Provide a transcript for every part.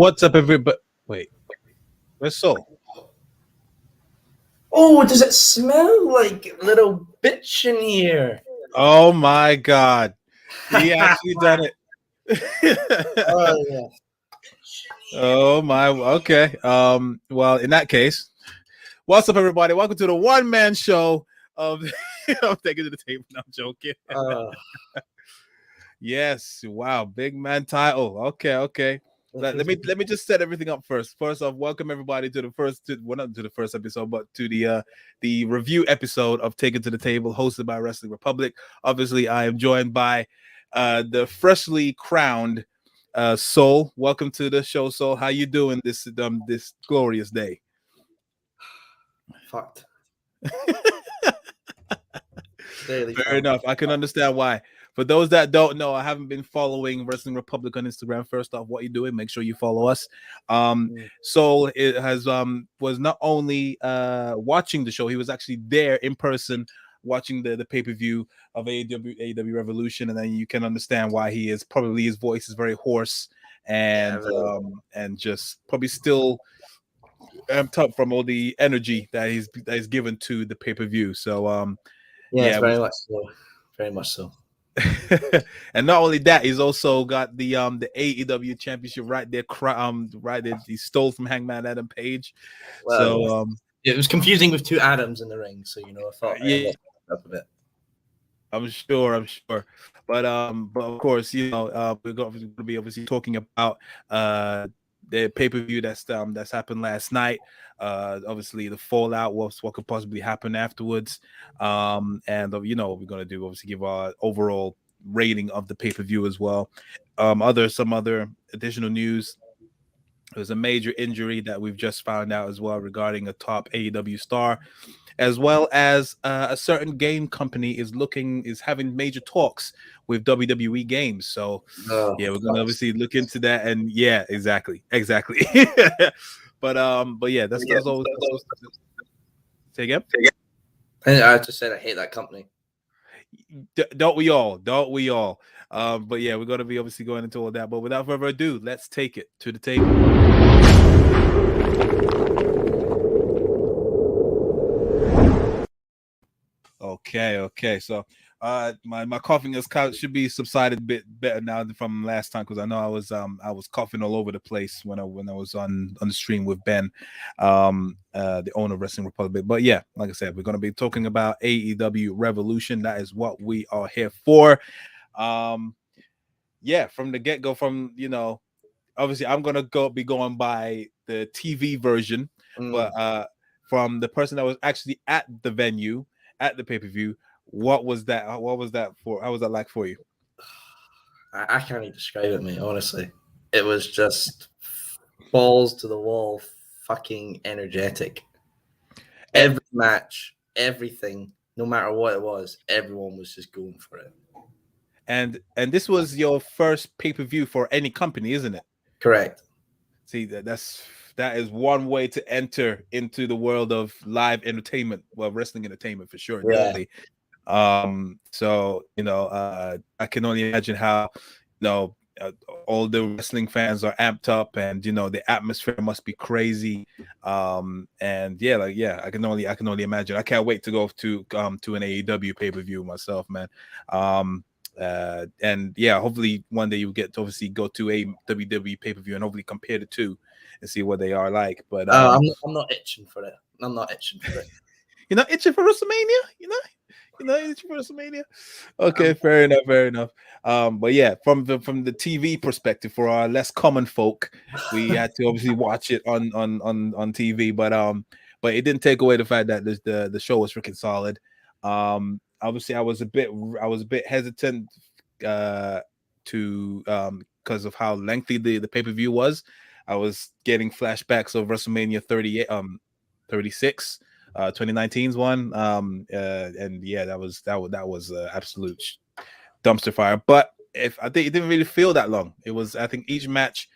What's up, everybody? Wait, where's Soul? Oh, does it smell like a little bitch in here? Oh my God, he actually done it. Oh yeah. Oh my. Okay. Well, in that case, what's up, everybody? Welcome to the one-man show of I'm taking to the table. No, I'm joking. Yes. Wow. Big man title. Okay. Let me just set everything up first. First off, welcome everybody to the first, not to the first episode, but to the review episode of Taken to the Table, hosted by Wrestling Republic. Obviously, I am joined by the freshly crowned Soul. Welcome to the show, Soul. How you doing this glorious day? Fucked. Fair enough. I can understand why. For those that don't know, I haven't been following Wrestling Republic on Instagram. First off, what you doing? Make sure you follow us. Soul it has was not only watching the show, he was actually there in person watching the pay-per-view of AEW Revolution, and then you can understand why he is probably his voice is very hoarse and just probably still amped up from all the energy that he's given to the pay-per-view. So yeah, very much so. And not only that, he's also got the AEW Championship right there. Right there, he stole from Hangman Adam Page. Well, so it was confusing with two Adams in the ring. So I thought up a bit. I'm sure. But of course, we're going to be obviously talking about the pay-per-view that's happened last night. Obviously the fallout, what could possibly happen afterwards. And we're going to do obviously give our overall rating of the pay-per-view as well. Some other additional news. There's a major injury that we've just found out as well regarding a top AEW star, as well as a certain game company is having major talks with WWE games. So we're going to obviously look into that. And yeah, exactly. but yeah, that's all. Say again. I just said I hate that company. Don't we all? But yeah, we're going to be obviously going into all that. But without further ado, let's take it to the table. Okay. So my coughing should be subsided a bit better now than from last time, because I know I was coughing all over the place when I was on the stream with Ben, the owner of Wrestling Republic. But yeah, like I said, we're going to be talking about AEW Revolution. That is what we are here for. Yeah, from the get-go, obviously I'm gonna be going by the TV version, but from the person that was actually at the venue at the pay-per-view, what was that for? How was that like for you? I can't even describe it, mate. Honestly, it was just balls to the wall, fucking energetic. Every match, everything, no matter what it was, everyone was just going for it. And this was your first pay-per-view for any company, isn't it? Correct. See, that is one way to enter into the world of live entertainment, well, wrestling entertainment for sure. Yeah. Definitely. So I can only imagine how all the wrestling fans are amped up, and the atmosphere must be crazy. And I can only imagine. I can't wait to go to an AEW pay-per-view myself, man. And yeah, hopefully one day you get to obviously go to a WWE pay-per-view and hopefully compare the two and see what they are like. But I'm not itching for it. You're not itching for WrestleMania? You're not itching for WrestleMania? Okay, fair enough. But yeah, from the TV perspective, for our less common folk, we had to obviously watch it on TV. But it didn't take away the fact that the show was freaking solid. Obviously, I was a bit hesitant to because of how lengthy the pay-per-view was. I was getting flashbacks of WrestleMania 36, 2019's one. And yeah, that was absolute dumpster fire. But I think it didn't really feel that long. I think each match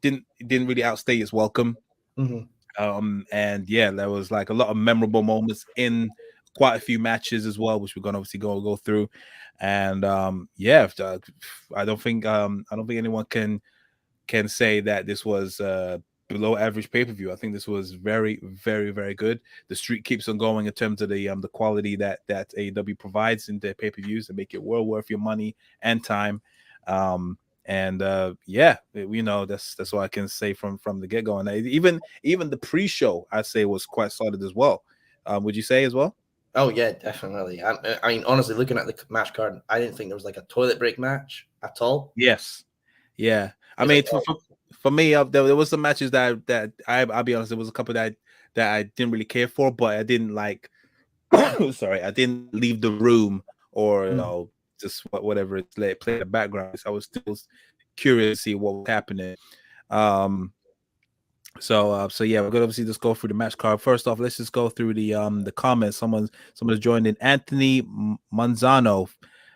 didn't really outstay its welcome. And yeah, there was like a lot of memorable moments in quite a few matches as well, which we're gonna obviously go through. And I don't think anyone can can say that this was below average pay-per-view. I think this was very, very, very good. The streak keeps on going in terms of the quality that AEW provides in their pay-per-views to make it well worth your money and time. Yeah, that's what I can say from the get-go. And even the pre-show, I say, was quite solid as well. Would you say as well? Oh yeah, definitely. I mean, honestly, looking at the match card, I didn't think there was like a toilet break match at all. Yes. Yeah. I mean, for me, there was some matches that I'll be honest, there was a couple that I didn't really care for, but I didn't like. Sorry, I didn't leave the room or just whatever it's play in the background. So I was still curious to see what was happening. So yeah, we're gonna obviously just go through the match card. First off, let's just go through the comments. Someone's joined in. Anthony Manzano,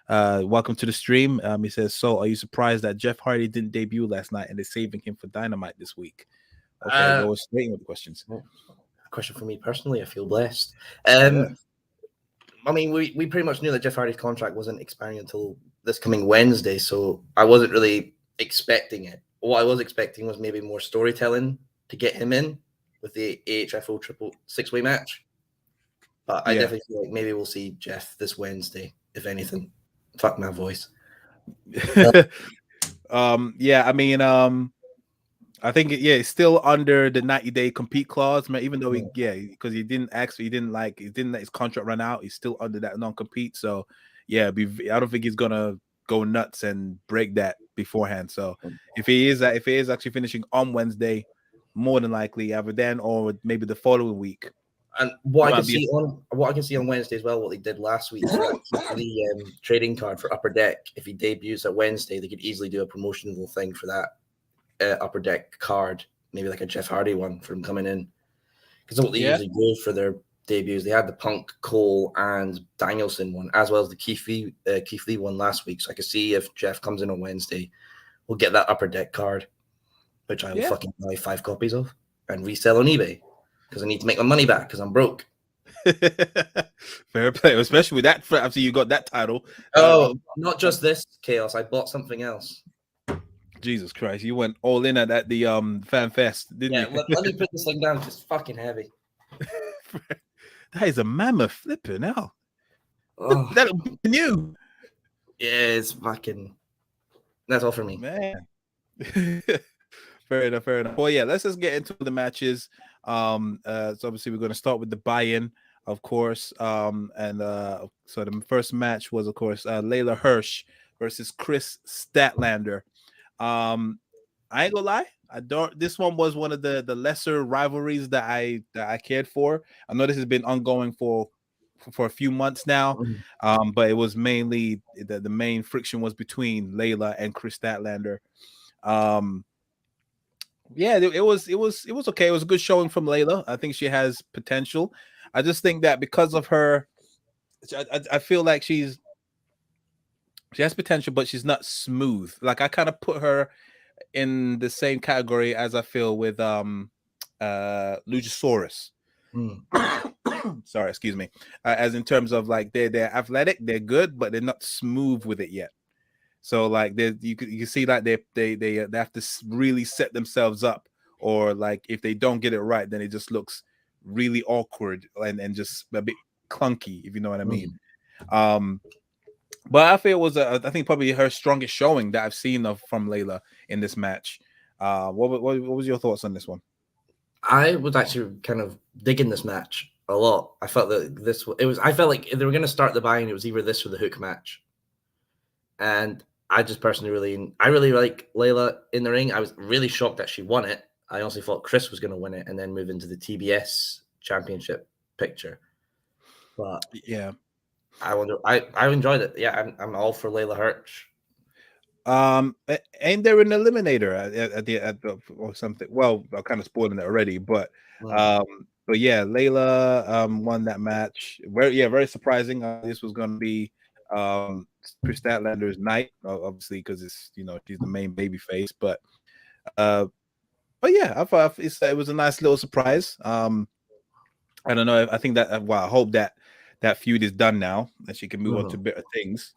welcome to the stream. He says, "So, are you surprised that Jeff Hardy didn't debut last night and they're saving him for Dynamite this week?" Okay, go straight with the questions. A question for me personally, I feel blessed. Yeah. I mean, we pretty much knew that Jeff Hardy's contract wasn't expiring until this coming Wednesday, so I wasn't really expecting it. What I was expecting was maybe more storytelling to get him in with the AHFO triple six-way match. But I definitely feel like maybe we'll see Jeff this Wednesday, if anything. Fuck my voice. Yeah, I mean, I think it's still under the 90-day compete clause, man, even though because he didn't let his contract run out, he's still under that non-compete. So yeah, I don't think he's gonna go nuts and break that beforehand. So if he is actually finishing on Wednesday, more than likely either then or maybe the following week. And what I can see on Wednesday as well, what they did last week, the trading card for Upper Deck. If he debuts at Wednesday, they could easily do a promotional thing for that Upper Deck card, maybe like a Jeff Hardy one for him coming in. Because what they usually do for their debuts, they had the Punk, Cole, and Danielson one, as well as the Keith Lee one last week. So I could see if Jeff comes in on Wednesday, we'll get that Upper Deck card, which I will fucking buy 5 copies of and resell on eBay. Because I need to make my money back because I'm broke. Fair play, especially with that. After you got that title. Oh, not just this Chaos. I bought something else. Jesus Christ, you went all in at the Fan Fest, didn't you? Let me put this thing down. It's fucking heavy. That is a mammoth flipping hell. Oh. That'll be new. Yeah, it's fucking. That's all for me, man. Fair enough. Well, yeah, let's just get into the matches. So obviously we're going to start with the buy-in, of course. So the first match was, of course, Layla Hirsch versus Chris Statlander. I ain't gonna lie, this one was one of the lesser rivalries that I cared for. I know this has been ongoing for a few months now, but it was mainly the main friction was between Layla and Chris Statlander. Yeah, it was okay. It was a good showing from Layla. I think she has potential. I just think that because of her, I feel like she has potential, but she's not smooth. Like I kind of put her in the same category as I feel with Luchasaurus. Sorry, excuse me. As in terms of like they're athletic, they're good, but they're not smooth with it yet. So like you can see like they have to really set themselves up, or like if they don't get it right, then it just looks really awkward and just a bit clunky, if you know what I mean. But I feel it was I think probably her strongest showing that I've seen from Layla in this match. What was your thoughts on this one? I was actually kind of digging this match a lot. I felt that I felt like if they were going to start the buy-in, it was either this or the hook match. And I just personally really like Layla in the ring. I was really shocked that she won it. I honestly thought Chris was going to win it and then move into the TBS Championship picture. But yeah, I enjoyed it. Yeah, I'm all for Layla Hirsch. Ain't there an eliminator at the or something? Well, I'm kind of spoiling it already, but yeah, Layla won that match. Very surprising. This was going to be Chris Statlander's night, obviously, because it's she's the main baby face. But yeah, I thought it was a nice little surprise. I don't know. I think that I hope that feud is done now, that she can move on to better things.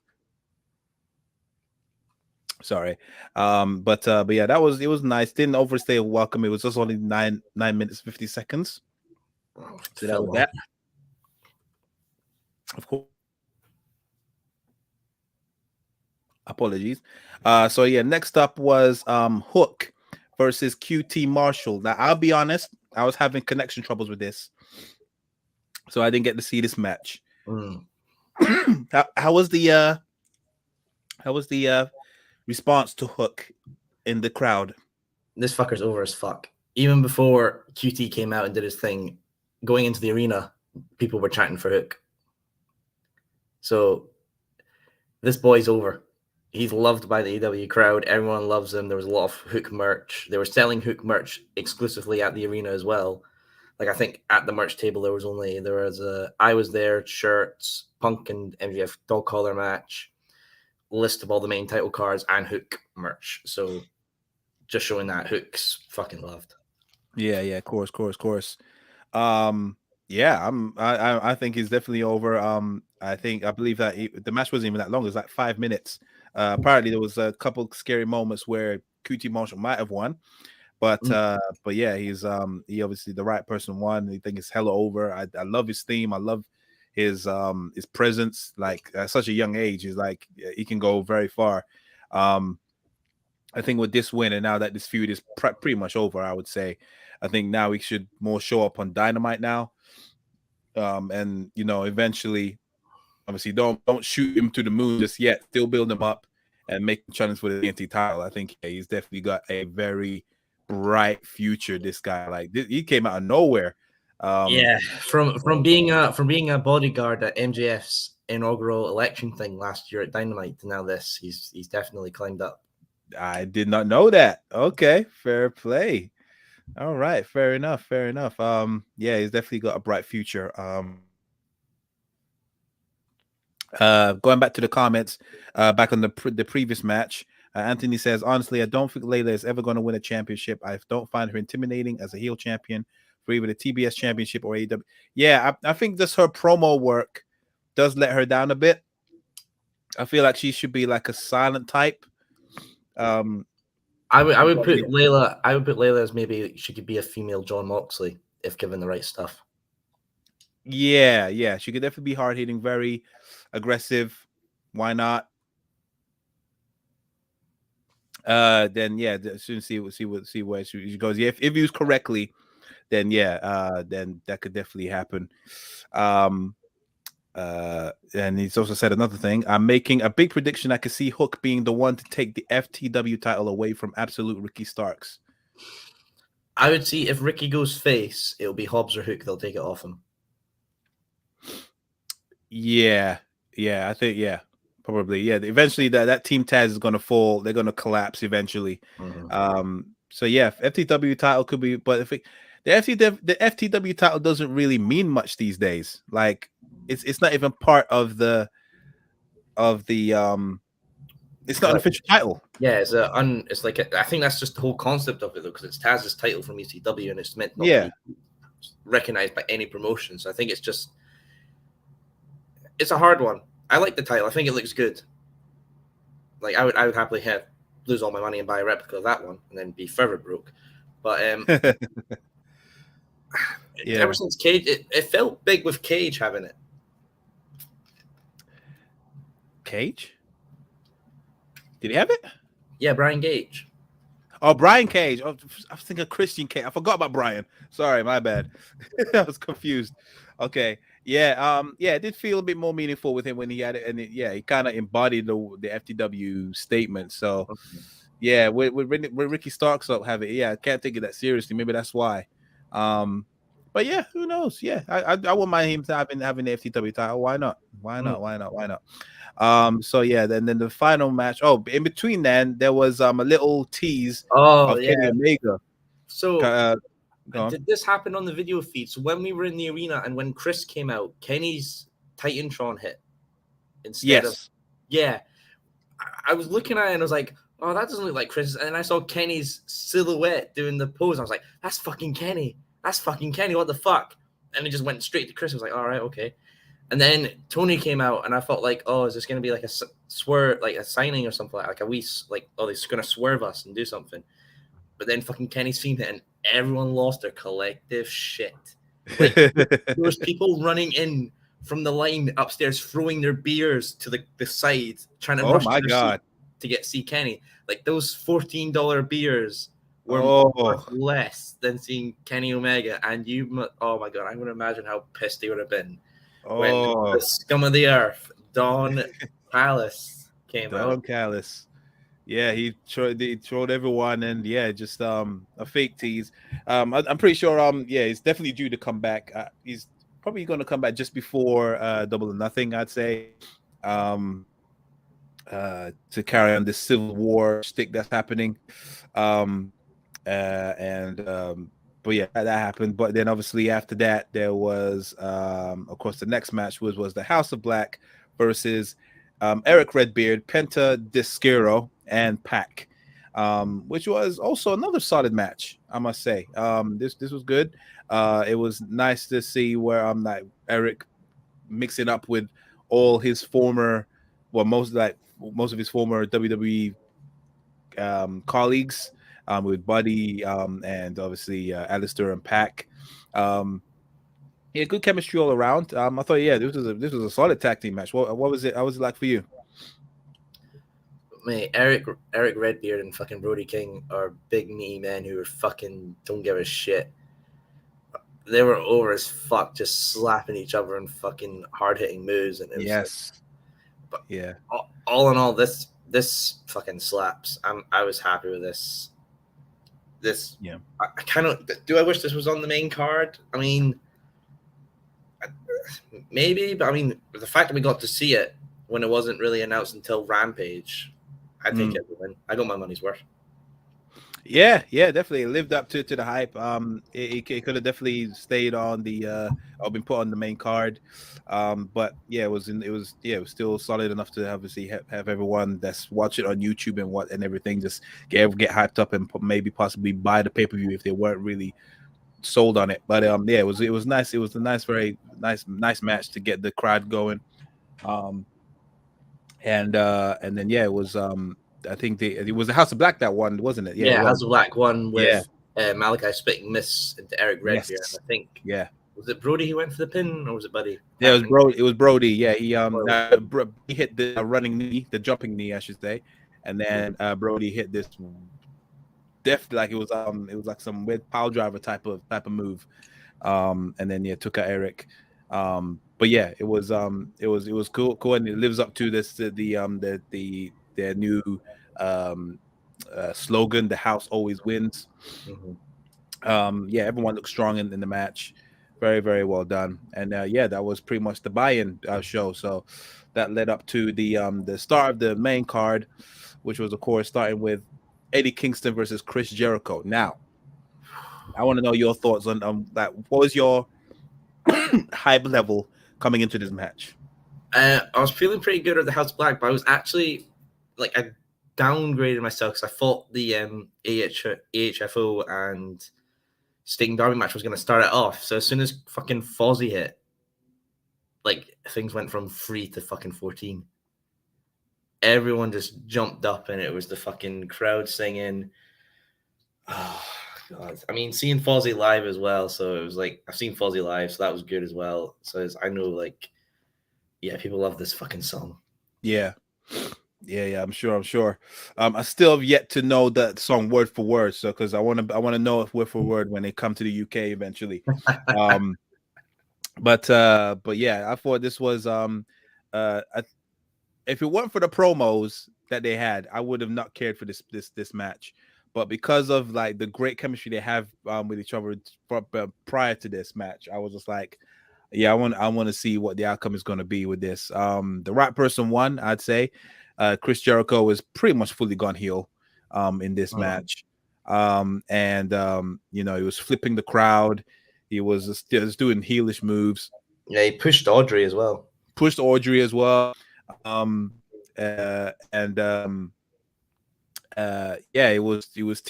Sorry. But yeah, it was nice. Didn't overstay a welcome. It was just only 9 minutes 50 seconds. Oh, So that was that. Of course. Apologies. So yeah, next up was Hook versus QT Marshall. Now I'll be honest, I was having connection troubles with this, so I didn't get to see this match. How was the response to Hook in the crowd? This fucker's over as fuck. Even before QT came out and did his thing, going into the arena, people were chanting for Hook. So this boy's over. He's loved by the AEW crowd. Everyone loves him. There was a lot of Hook merch. They were selling Hook merch exclusively at the arena as well. Like I think at the merch table there was I was there, shirts, Punk and MJF dog collar match, list of all the main title cards and Hook merch. So just showing that Hook's fucking loved. Yeah, of course. Yeah, I think he's definitely over. I believe that the match wasn't even that long. It was like 5 minutes. Apparently there was a couple scary moments where QT Marshall might have won, but yeah, he's he obviously the right person won. I think it's hella over. I love his theme. I love his presence. Like at such a young age, he's like he can go very far. I think with this win and now that this feud is pretty much over, I would say, I think now he should more show up on Dynamite now. And eventually, obviously, don't shoot him to the moon just yet. Still build him up and make him challenge for the TNT title. I think he's definitely got a very bright future. This guy, like he came out of nowhere. From being a bodyguard at MJF's inaugural election thing last year at Dynamite to now this, he's definitely climbed up. I did not know that. Okay, fair play. All right, fair enough. Yeah, he's definitely got a bright future. Going back to the comments, back on the previous match, Anthony says, honestly, I don't think Layla is ever going to win a championship. I don't find her intimidating as a heel champion for either the TBS Championship or AEW. Yeah, I think just her promo work does let her down a bit. I feel like she should be like a silent type. I would put Layla. I would put Layla as maybe she could be a female John Moxley if given the right stuff. Yeah, she could definitely be hard hitting, very aggressive. Why not? Then yeah, soon see where she goes. Yeah, if used correctly, then yeah, then that could definitely happen. And he's also said another thing. I'm making a big prediction. I could see Hook being the one to take the FTW title away from Absolute Ricky Starks. I would see if Ricky goes face, it'll be Hobbs or Hook. They'll take it off him. Yeah, I think probably eventually that team Taz is going to fall. They're going to collapse eventually. So yeah, FTW title could be, but if the FTW title doesn't really mean much these days. Like it's not even part of the it's not an official title. Yeah, it's like I think that's just the whole concept of it though, because it's Taz's title from ECW and it's meant not to be recognized by any promotion. So I think it's a hard one. I like the title. I think it looks good. Like I would happily lose all my money and buy a replica of that one and then be forever broke. But ever since Cage, it felt big with Cage having it. Cage? Did he have it? Yeah, Brian Cage. Oh, Brian Cage. Oh, I was thinking Christian Cage. I forgot about Brian. Sorry, my bad. I was confused. Okay. Yeah. It did feel a bit more meaningful with him when he had it, and he kind of embodied the FTW statement. So, yeah, with Ricky Starks up have it. Yeah, I can't take it that seriously. Maybe that's why. But yeah, who knows? Yeah, I wouldn't mind him having the FTW title. Why not? So yeah, then the final match. Oh, in between then there was a little tease of Kenny Omega. So did this happen on the video feed? So when we were in the arena and when Chris came out, Kenny's Titantron hit instead of I was looking at it and I was like, oh, that doesn't look like Chris. And I saw Kenny's silhouette doing the pose. I was like, that's fucking Kenny. What the fuck? And it just went straight to Chris. I was like, all right, okay. And then Tony came out, and I thought like, oh, is this going to be like a swerve, like a signing or something like a wee like, oh, they're going to swerve us and do something. But then fucking Kenny's team hit, and everyone lost their collective shit. Like there was people running in from the line upstairs, throwing their beers to the side, trying to rush my to their God. seat to get see Kenny. Like those $14 beers were worth less than seeing Kenny Omega. And oh my God, I would imagine how pissed they would have been when the scum of the earth, Don Callis, came out. Don Callis. Yeah, he trolled everyone, and yeah, just a fake tease. I'm pretty sure yeah, he's definitely due to come back. He's probably going to come back just before Double or Nothing, I'd say. To carry on this Civil War stick that's happening. But yeah, that happened. But then obviously after that, there was of course the next match was the House of Black versus Eric Redbeard, Penta Discero, and Pac, which was also another solid match, I must say. This was good. It was nice to see where like Eric mixing up with all his former, well, most of his former WWE colleagues, with Buddy and obviously Alistair and Pac. Yeah, good chemistry all around. I thought, yeah, this was a solid tag team match. What was it? How was it like for you? Mate, Eric Redbeard and fucking Brody King are big meaty men who are fucking don't give a shit. They were over as fuck, just slapping each other and fucking hard hitting moves. And it was yes, like, but yeah. All in all, this fucking slaps. I was happy with this. Yeah. I kind of do. I wish this was on the main card. I mean, maybe, but I mean, the fact that we got to see it when it wasn't really announced until Rampage, I think it win. I got my money's worth. Yeah, definitely. It lived up to the hype. It could have definitely stayed on the or been put on the main card. But yeah, it was still solid enough to obviously have everyone that's watching on YouTube and everything just get hyped up and maybe possibly buy the pay-per-view if they weren't really sold on it. But yeah, it was nice. It was a very nice match to get the crowd going. And then yeah, it was I think it was the House of Black that won, wasn't it? Yeah, House of Black won with Malachi splitting miss into Eric Redbeard. Yes. I think. Yeah. Was it Brody who went for the pin, or was it Buddy? Yeah, it was Brody. It was Brody. Yeah, he hit the running knee, the jumping knee, I should say, and then Brody hit this. Definitely, like it was like some weird pile driver type of move, and then yeah, took out Eric. But yeah, it was cool, and it lives up to their new slogan, "The house always wins." Mm-hmm. Yeah, everyone looked strong in the match. Very, very well done. And yeah, that was pretty much the buy-in show. So that led up to the start of the main card, which was of course starting with Eddie Kingston versus Chris Jericho. Now, I want to know your thoughts on that. What was your hype level coming into this match? I was feeling pretty good at the House of Black, but I was actually like I downgraded myself because I thought the AHFO and Sting Darby match was going to start it off. So as soon as fucking Fozzy hit, like things went from 3 to fucking 14. Everyone just jumped up, and it was the fucking crowd singing. Oh God! I mean, seeing Fozzy live as well, so it was like I've seen Fozzy live, so that was good as well. So I know, like, yeah, people love this fucking song. Yeah. I'm sure. I still have yet to know that song word for word, so because I want to know it word for word when they come to the UK eventually. But yeah, I thought this was if it weren't for the promos that they had, I would have not cared for this match. But because of like the great chemistry they have with each other prior to this match, I was just like, yeah, I want to see what the outcome is going to be with this. The right person won, I'd say. Chris Jericho was pretty much fully gone heel in this match. And you know, he was flipping the crowd. He was just doing heelish moves. Yeah, he pushed Audrey as well. Yeah,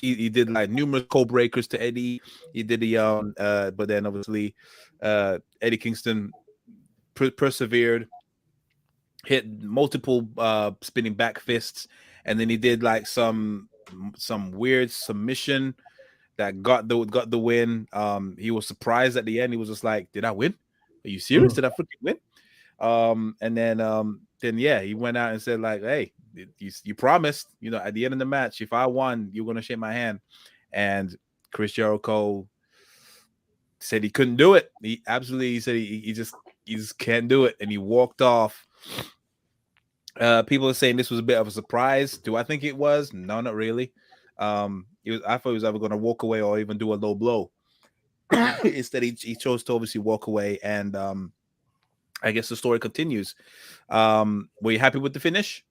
he did like numerous code breakers to Eddie. He did the but then obviously Eddie Kingston persevered, hit multiple spinning back fists, and then he did like some weird submission that got the win. He was surprised at the end. He was just like, "Did I win? Are you serious? Did I freaking win?" And then yeah, he went out and said like, "Hey, you promised, at the end of the match, if I won, you're gonna shake my hand." And Chris Jericho said he couldn't do it. He said he just can't do it, and he walked off. People are saying this was a bit of a surprise. Do I think it was? No, not really. I thought he was either going to walk away or even do a low blow. Instead, he chose to obviously walk away, and I guess the story continues. Were you happy with the finish?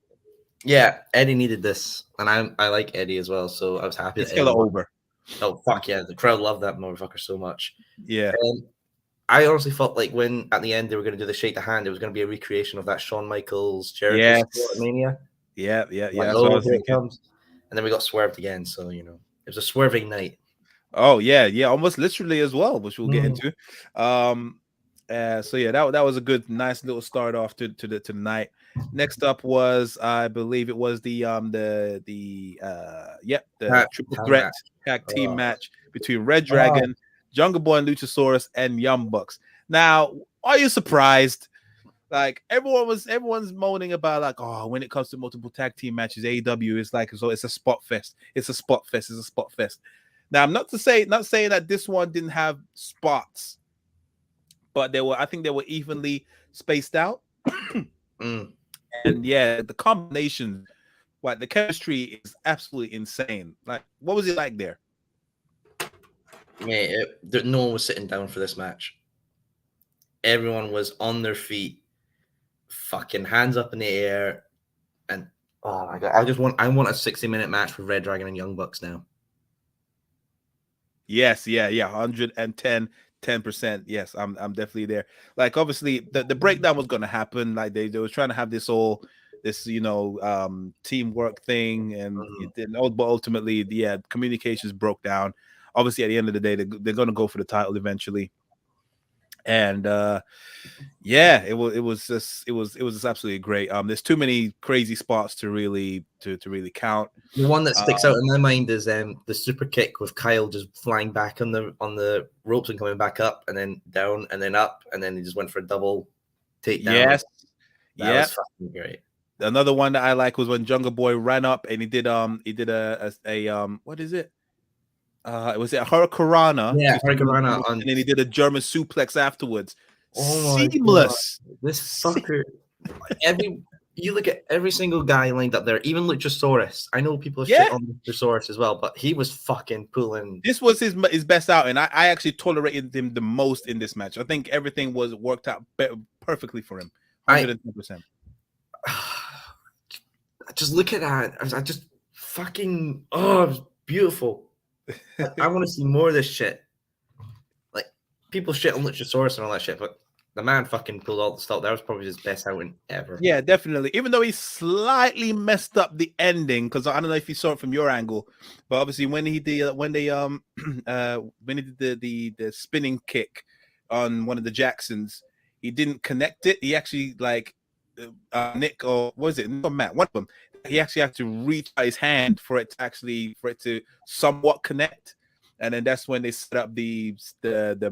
Yeah, Eddie needed this, and I like Eddie as well, so I was happy. It's still over. Oh fuck yeah, the crowd loved that motherfucker so much. Yeah. I honestly felt like when at the end they were going to do the shake the hand, it was going to be a recreation of that Shawn Michaels Jericho Mania. Yeah. Like, oh, here it comes. And then we got swerved again, so it was a swerving night. Oh yeah, almost literally as well, which we'll get into. So yeah, that was a nice little start off to the night. Next up was, I believe it was the triple threat tag team match between Red Dragon, Jungle Boy and Luchasaurus, and Young Bucks. Now, are you surprised? Like everyone's moaning about like, oh, when it comes to multiple tag team matches, AEW is like, so it's a spot fest. It's a spot fest. Now, I'm not saying that this one didn't have spots, but I think they were evenly spaced out. And yeah, the combination, the chemistry is absolutely insane. Like, what was it like there? Mate, no one was sitting down for this match. Everyone was on their feet, fucking hands up in the air, and oh my god, I want a 60-minute match with Red Dragon and Young Bucks now. Yes, yeah, 110%. Yes, I'm definitely there. Like, obviously, the breakdown was going to happen. Like, they were trying to have this teamwork thing, and but ultimately, communications broke down. Obviously, at the end of the day, they're going to go for the title eventually. And it was just absolutely great. There's too many crazy spots to really count. The one that sticks out in my mind is the super kick with Kyle just flying back on the ropes and coming back up and then down and then up, and then he just went for a double takedown. Yes, that was fucking great. Another one that I like was when Jungle Boy ran up and he did a what is it? It was a Hurricanrana. Yeah, Hurricanrana. And then he did a German suplex afterwards. Oh, seamless. This fucker. You look at every single guy lined up there, even Luchasaurus. I know people shit on Luchasaurus as well, but he was fucking pulling. This was his best out, and I actually tolerated him the most in this match. I think everything was worked out perfectly for him. 110%. Just look at that. I just fucking it was beautiful. I want to see more of this shit. Like, people shit on Luchasaurus and all that shit, but the man fucking pulled all the stuff. That was probably his best outing ever. Yeah, definitely. Even though he slightly messed up the ending, because I don't know if you saw it from your angle, but obviously when he did the spinning kick on one of the Jacksons, he didn't connect it. He actually Nick, or was it Nick or Matt? One of them. He actually had to reach out his hand for it to somewhat connect, and then that's when they set up the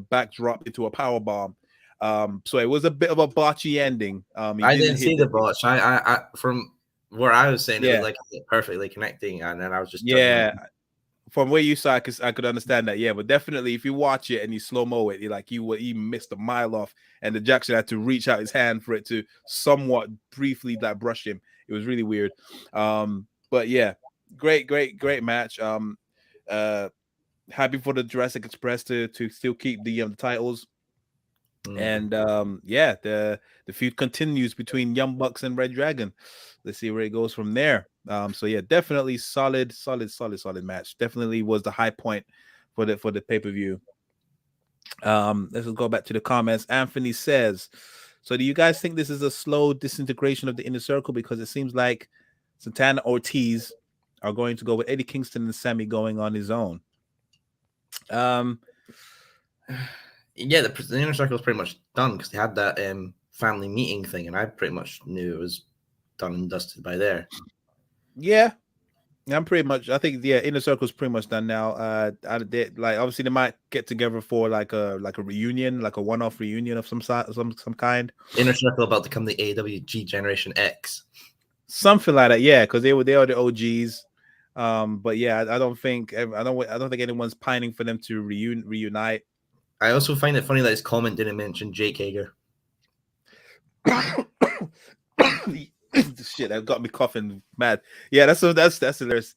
backdrop into a power bomb. So it was a bit of a botchy ending. I didn't see the botch. I from where I was saying, it was like perfectly connecting, and then I was just from where you saw, I could understand that. Yeah, but definitely if you watch it and you slow mo it, he missed a mile off, and the Jackson had to reach out his hand for it to somewhat briefly brush him. It was really weird. But yeah, great match. Happy for the Jurassic Express to still keep the titles. And the feud continues between Young Bucks and Red Dragon. Let's see where it goes from there. So yeah, definitely solid match. Definitely was the high point for the pay-per-view. Let's go back to the comments. Anthony says, so do you guys think this is a slow disintegration of the Inner Circle, because it seems like Santana Ortiz are going to go with Eddie Kingston and Sammy going on his own? Yeah, the Inner Circle is pretty much done because they had that family meeting thing, and I pretty much knew it was done and dusted by there. Yeah, I'm pretty much. I think Inner Circle's pretty much done now. Like obviously they might get together for like a reunion, like a one-off reunion of some kind. Inner Circle about to come the AEW Generation X, something like that. Yeah, because they are the OGs. But yeah, I don't think anyone's pining for them to reunite. I also find it funny that his comment didn't mention Jake Hager. Shit, that got me coughing mad. Yeah, that's hilarious.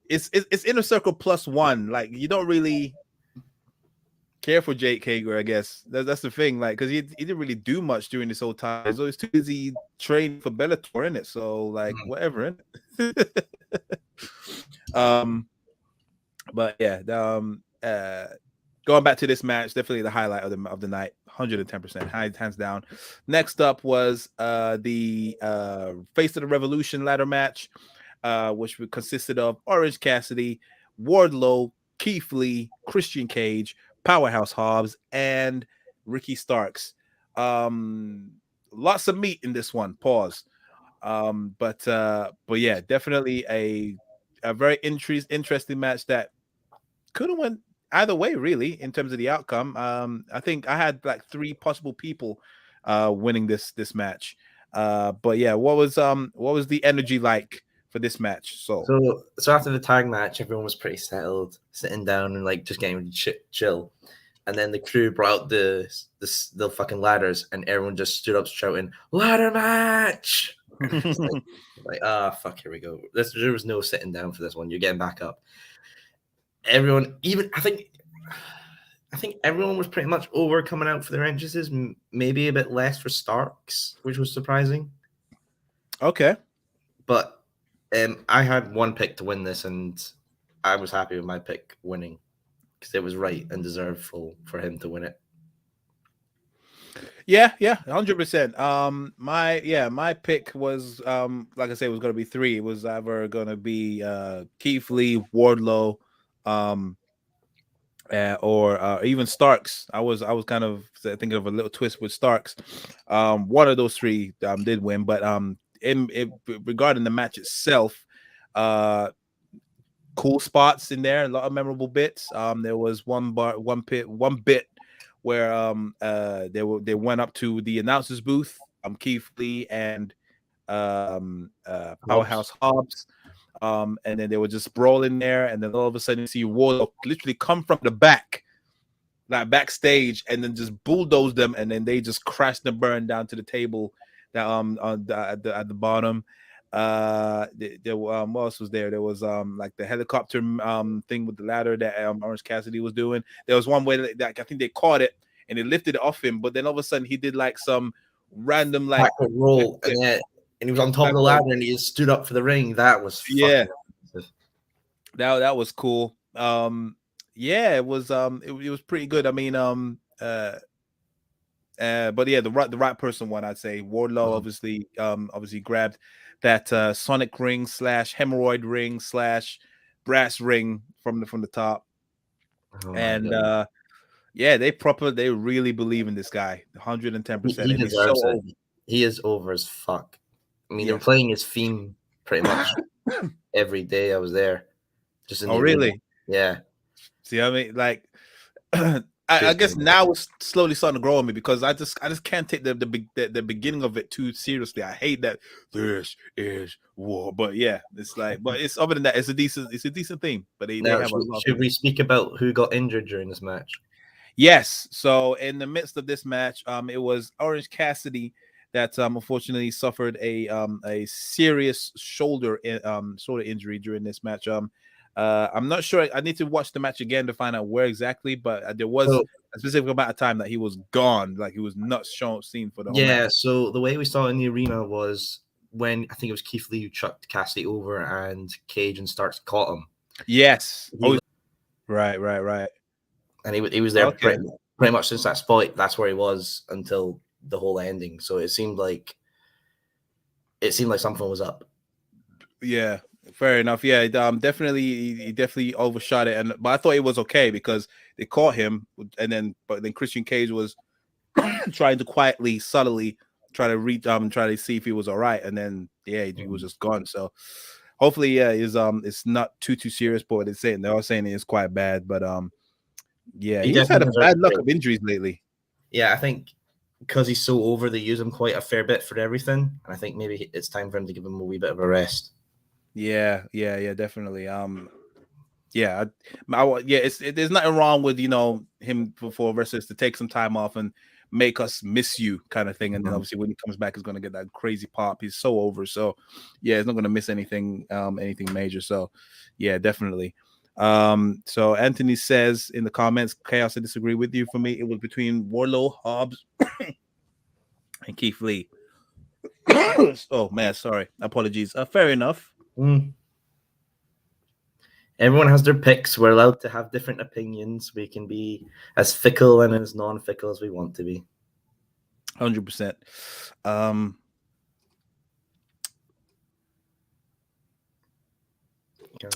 It's Inner Circle plus one. Like you don't really care for Jake Hager, I guess. That's the thing. Like, because he didn't really do much during this whole time. He's always too busy training for Bellator, in it. So like whatever, innit? But yeah, going back to this match, definitely the highlight of the night, 110%, hands down. Next up was the Face of the Revolution ladder match, which consisted of Orange Cassidy, Wardlow, Keith Lee, Christian Cage, Powerhouse Hobbs, and Ricky Starks. Lots of meat in this one. Pause. But yeah, definitely a very interesting match that could have went either way, really, in terms of the outcome. I think I had like 3 possible people winning this match. But yeah, what was the energy like for this match? So after the tag match, everyone was pretty settled, sitting down and like just getting chill. And then the crew brought out the fucking ladders, and everyone just stood up shouting, "Ladder match!" Fuck, here we go. There was no sitting down for this one. You're getting back up. Everyone, even I think everyone was pretty much over coming out for their entrances. Maybe a bit less for Starks, which was surprising. Okay, but I had one pick to win this, and I was happy with my pick winning because it was right and deserved for him to win it. Yeah, 100%. My pick was like I said, it was going to be 3. It was either going to be Keith Lee, Wardlow, or even Starks. I was kind of thinking of a little twist with Starks. One of those 3 did win, but regarding the match itself, cool spots in there, a lot of memorable bits. There was one bit where they went up to the announcers booth, Keith Lee and Powerhouse Hobbs. And then they were just brawling there, and then all of a sudden you see Wardlow literally come from the back, like backstage, and then just bulldoze them, and then they just crashed and burned down to the table that at the bottom. What else was there? There was like the helicopter thing with the ladder that Orange Cassidy was doing. There was one way that I think they caught it and they lifted it off him, but then all of a sudden he did like some random like roll, and he was on top of the ladder and he just stood up for the ring. That was that was cool. It was pretty good. I mean, but yeah, the right person won, I'd say. Wardlow obviously grabbed that Sonic ring / hemorrhoid ring / brass ring from the top. They really believe in this guy 110%. He deserves it. He is over as fuck. I mean, they were playing his theme pretty much every day I was there. Just in really? Yeah. See, I mean, like, I guess now it's slowly starting to grow on me because I just can't take the beginning of it too seriously. I hate that this is war, but yeah, it's like, but it's other than that, it's a decent theme. But they have a lot. Should we speak about who got injured during this match? Yes. So in the midst of this match, it was Orange Cassidy that unfortunately suffered a serious shoulder injury during this match. I'm not sure. I need to watch the match again to find out where exactly, but there was a specific amount of time that he was gone, like he was not seen for the whole match. So the way we saw it in the arena was when I think it was Keith Lee who chucked Cassidy over and Cage and Starks caught him. Yes. Right. And he was there pretty much since that spot. That's where he was until the whole ending. So it seemed like something was up. Yeah. Fair enough. Yeah, definitely, he definitely overshot it, but I thought it was okay because they caught him, but then Christian Cage was trying to quietly, subtly try to reach try to see if he was all right, and then he was just gone. So hopefully, it's not too serious. But they're all saying it's quite bad. But he's had a bad luck of injuries lately. Yeah, I think because he's so over, they use him quite a fair bit for everything, and I think maybe it's time for him to give him a wee bit of a rest. Yeah, definitely. There's nothing wrong with him for wrestlers to take some time off and make us miss you kind of thing, and then obviously when he comes back, he's going to get that crazy pop. He's so over, so he's not going to miss anything major. So definitely. So Anthony says in the comments, Chaos, I disagree with you. For me, it was between Wardlow, Hobbs, and Keith Lee. Oh man, sorry, apologies. Fair enough. Everyone has their picks. We're allowed to have different opinions. We can be as fickle and as non-fickle as we want to be. 100%.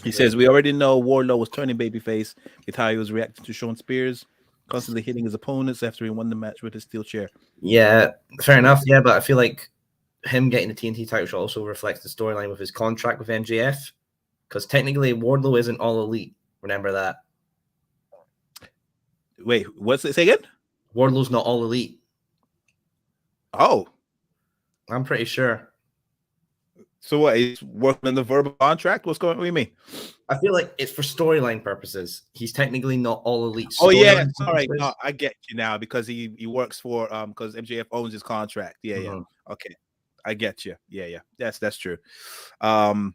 He says we already know Wardlow was turning babyface with how he was reacting to Shawn Spears, constantly hitting his opponents after he won the match with his steel chair. Yeah, fair enough. Yeah, but I feel like him getting the TNT title shot also reflects the storyline with his contract with MJF, because technically Wardlow isn't all elite. Remember that. Wait, what's it? Say again? Wardlow's not all elite. Oh, I'm pretty sure. So what? He's working on the verbal contract? What do you mean? I feel like it's for storyline purposes. He's technically not all elite. Oh yeah, sorry. No, I get you now because he works for because MJF owns his contract. Yeah. Okay, I get you. Yeah. That's true. They're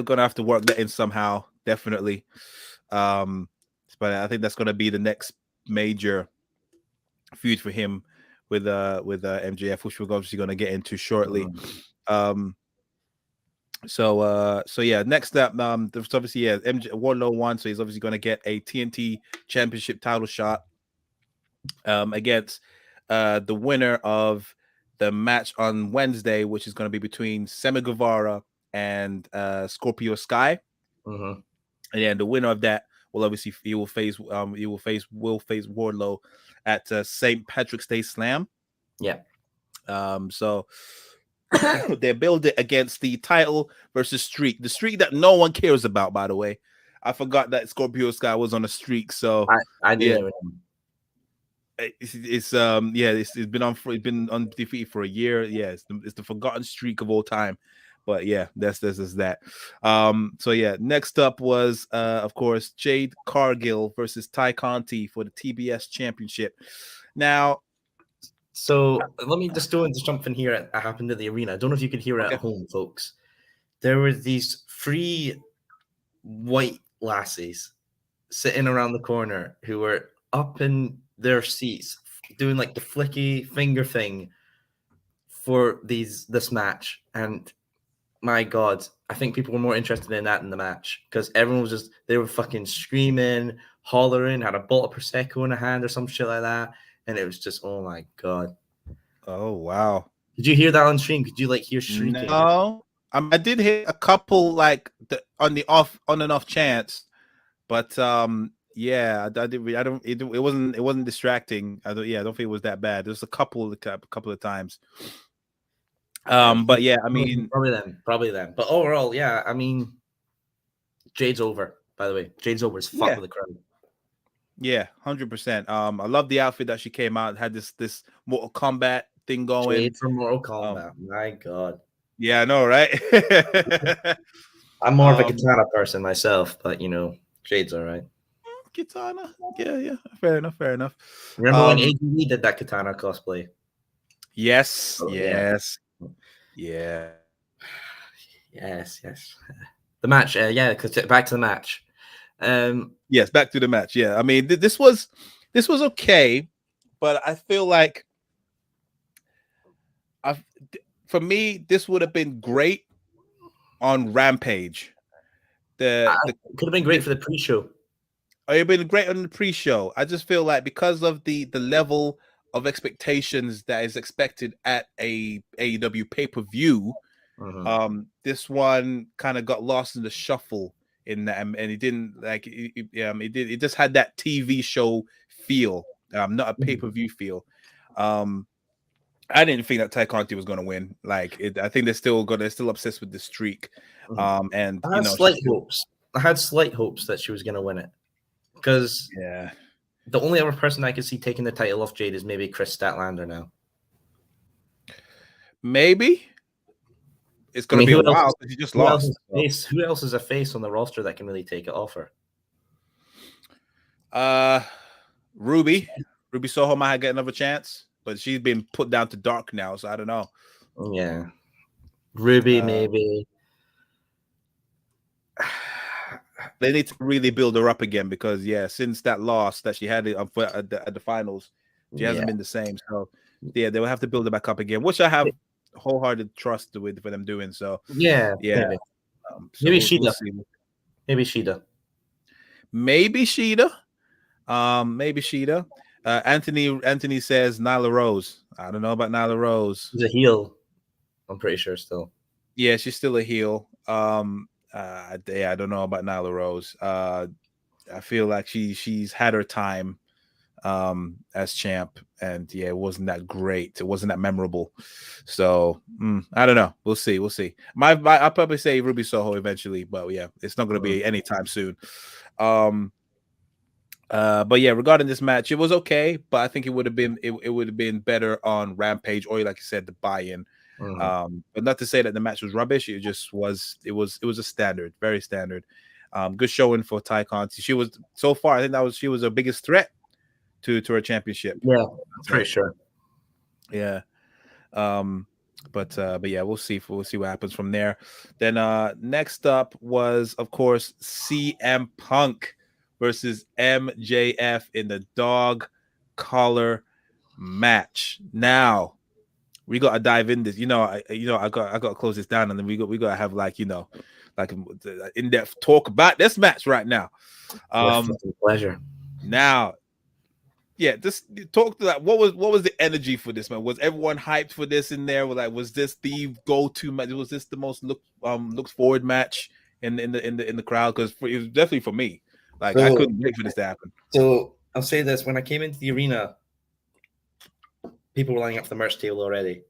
gonna have to work that in somehow, definitely. But I think that's gonna be the next major feud for him with MJF, which we're obviously gonna get into shortly. Next up, there's obviously Wardlow won, so he's obviously going to get a TNT Championship title shot against the winner of the match on Wednesday, which is going to be between Sammy Guevara and Scorpio Sky. And the winner of that will obviously will face Wardlow at St. Patrick's Day Slam. Yeah. So they build it against the title versus streak, the streak that no one cares about, by the way. I forgot that Scorpio Sky was on a streak, so I did. It's been undefeated for a year. Yeah, it's the forgotten streak of all time. But yeah, that's that. Next up was of course Jade Cargill versus Ty Conti for the TBS Championship. Now, so let me just jump in here. It happened at the arena. I don't know if you can hear it at home, folks. There were these 3 white lassies sitting around the corner who were up in their seats doing like the flicky finger thing for this match. And my God, I think people were more interested in that than the match, because everyone was they were fucking screaming, hollering, had a bottle of Prosecco in a hand or some shit like that. And it was just, oh my God. Oh, wow. Did you hear that on stream? Could you hear shrieking? No. I did hear a couple on the off and off chance, but I did. It wasn't distracting. I don't think it was that bad. There was a couple of times. But yeah, I mean, probably them. But overall, yeah, I mean, Jade's over. By the way, Jade's over as fuck with the crowd. Yeah, 100%. I love the outfit that she came out, had this Mortal Kombat thing going. Jade from Mortal Kombat. My God. Yeah, I know, right? I'm more of a katana person myself, but Jade's all right. Katana. Yeah. Fair enough. Remember when AEW did that katana cosplay? Yes. Oh, yes. Yeah. Yes. The match. Back to the match. Yes, back to the match. Yeah, I mean, this was okay, but I feel like for me, this would have been great on Rampage. It could have been great for the pre-show. It would have been great on the pre-show. I just feel like because of the level of expectations that is expected at a AEW pay-per-view, this one kind of got lost in the shuffle in that, and it didn't it just had that TV show feel not a pay-per-view feel. I didn't think that Ty Conti was going to win. Like, I think they're still obsessed with the streak. And I had slight hopes. I had slight hopes that she was going to win it, because the only other person I could see taking the title off Jade is maybe Chris Statlander now. Maybe it's going to be a while because he just lost. Who else is a face on the roster that can really take it off her? Ruby Soho might get another chance, but she's been put down to dark now, so I don't know. Yeah, Ruby maybe. They need to really build her up again because since that loss that she had at the finals, she hasn't been the same. So they will have to build her back up again, which I have wholehearted trust for them doing. So maybe. Maybe Shida. Maybe Shida. Maybe Shida. Anthony says Nyla Rose. I don't know about Nyla Rose. She's a heel. I'm pretty sure still. Yeah, she's still a heel. I don't know about Nyla Rose. I feel like she's had her time as champ, and it wasn't that great. It wasn't that memorable. So I don't know. We'll see. I'll probably say Ruby Soho eventually, but it's not going to be anytime soon. But regarding this match, it was okay, but I think it would have been better on Rampage, or like you said, the buy-in. But not to say that the match was rubbish. It just was. It was a standard, very standard. Good showing for Ty Conti. She was so far. I think she was the biggest threat to her championship. Yeah, pretty sure. Yeah. But we'll see what happens from there. Then next up was, of course, CM Punk versus MJF in the dog collar match. Now we gotta dive in this. I got to close this down, and then we gotta have like in-depth talk about this match right now. Pleasure. Now, just talk to that. What was the energy for this, man? Was everyone hyped for this in there? Was this the go-to match? Was this the most looked forward match in the crowd? Because it was definitely for me. I couldn't wait for this to happen. So I'll say this: when I came into the arena, people were lining up for the merch table already.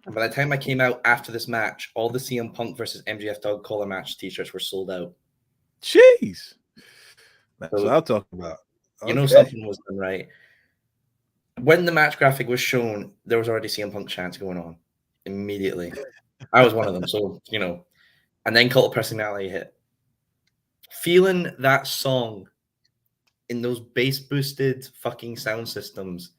And by the time I came out after this match, all the CM Punk versus MJF dog collar match t-shirts were sold out. Jeez. That's what I'm talking about. Okay. Something was done right. When the match graphic was shown, there was already CM Punk chants going on immediately. I was one of them, so and then Cult of Personality hit. Feeling that song in those bass boosted fucking sound systems.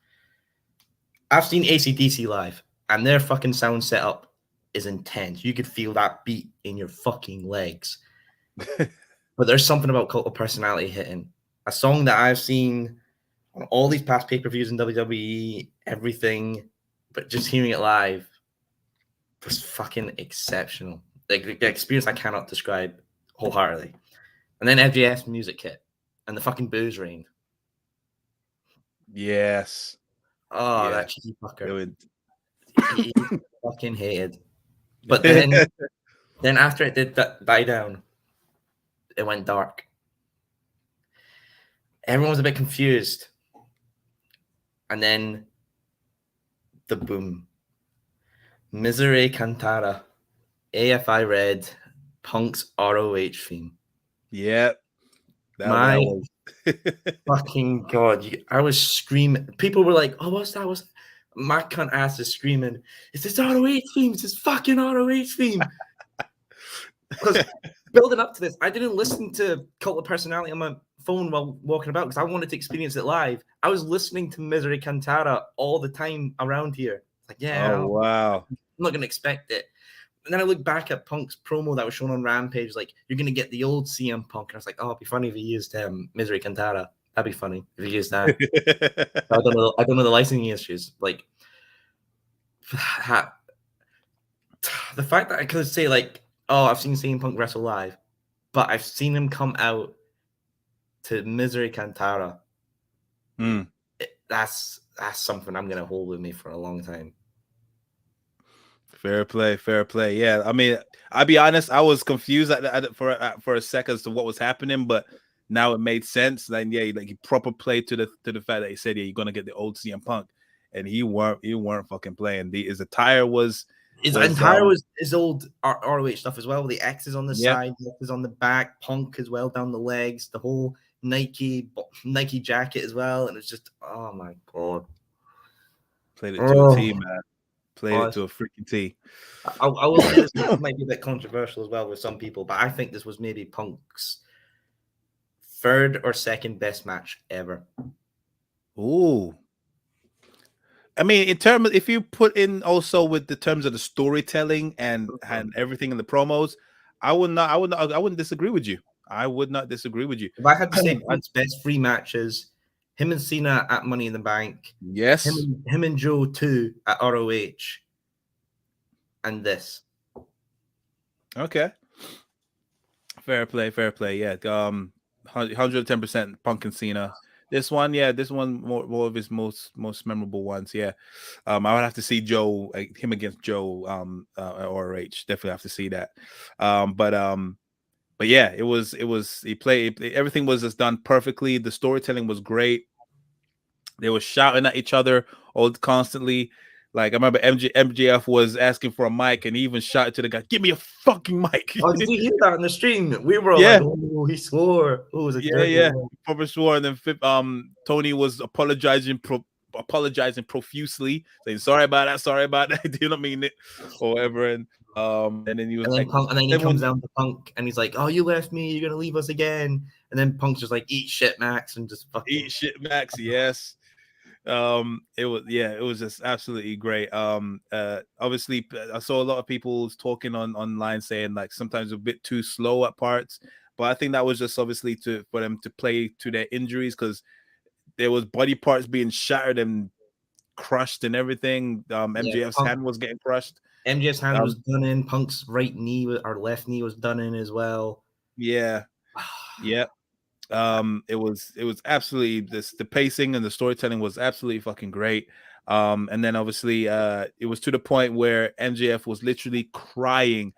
I've seen AC/DC live, and their fucking sound setup is intense. You could feel that beat in your fucking legs. But there's something about Cult of Personality hitting. A song that I've seen on all these past pay-per-views in WWE, everything, but just hearing it live was fucking exceptional. The experience I cannot describe wholeheartedly. And then MJF's music hit, and the fucking booze rained. Yes. Oh, that cheeky fucker. He fucking hated. But then after it did die down, it went dark. Everyone was a bit confused. And then the boom. Misery Cantata. AFI Red. Punk's ROH theme. Yep. My fucking God. I was screaming. People were like, oh, what's that? My cunt ass is screaming, it's this ROH theme. It's this fucking ROH theme. Because building up to this, I didn't listen to Cult of Personality on my phone while walking about because I wanted to experience it live. I was listening to Misery Cantata all the time around here. Wow. I'm not going to expect it. And then I look back at Punk's promo that was shown on Rampage, you're going to get the old CM Punk. And I was like, oh, it'd be funny if he used Misery Cantata. That'd be funny if he used that. I don't know the licensing issues. The fact that I could say, I've seen CM Punk wrestle live, but I've seen him come out to Misery Cantata. That's something I'm going to hold with me for a long time. Fair play. Yeah, I mean, I'll be honest, I was confused for a second as to what was happening, but now it made sense. Then yeah, like he proper played to the fact that he said, yeah, you're gonna get the old CM Punk, and he weren't fucking playing. His attire was His entire was his old ROH stuff as well. The X's on the side, the X's on the back, Punk as well down the legs, the whole Nike jacket as well, and it's just oh my god, played it to a T, man. Played it to a freaking T. I will say this might be a bit controversial as well with some people, but I think this was maybe Punk's third or second best match ever. Ooh. I mean, in terms of, if you put in also with the terms of the storytelling and everything in the promos, I wouldn't disagree with you. I would not disagree with you. If I had to say Punk's best 3 matches, him and Cena at Money in the Bank, yes, him and Joe 2 at ROH, and this. Okay. Fair play. Yeah. 110% Punk and Cena. This one more of his most memorable ones. Yeah. I would have to see Joe, him against Joe at ROH. Definitely have to see that. But yeah, it was everything was just done perfectly. The storytelling was great. They were shouting at each other all constantly. Like I remember MJF was asking for a mic, and he even shouted to the guy, "Give me a fucking mic!" Oh, did you hear that on the stream? We were all like, "Oh, he swore! Oh, it was a Proper swore." And then Tony was apologizing profusely, saying, "Sorry about that. Did not mean it," or whatever. And then he was he comes down to Punk, and he's like, "Oh, you left me. You're gonna leave us again." And then Punk's just like, "Eat shit, Max," and just fucking eat shit, Max. Yes. It was just absolutely great. Obviously I saw a lot of people talking online saying like sometimes a bit too slow at parts, but I think that was just obviously for them to play to their injuries, because there was body parts being shattered and crushed and everything. MJF's hand was getting crushed. MJF's hand was done in. Punk's right knee or left knee was done in as well. Yeah. It was absolutely the pacing and the storytelling was absolutely fucking great. And then obviously it was to the point where MJF was literally crying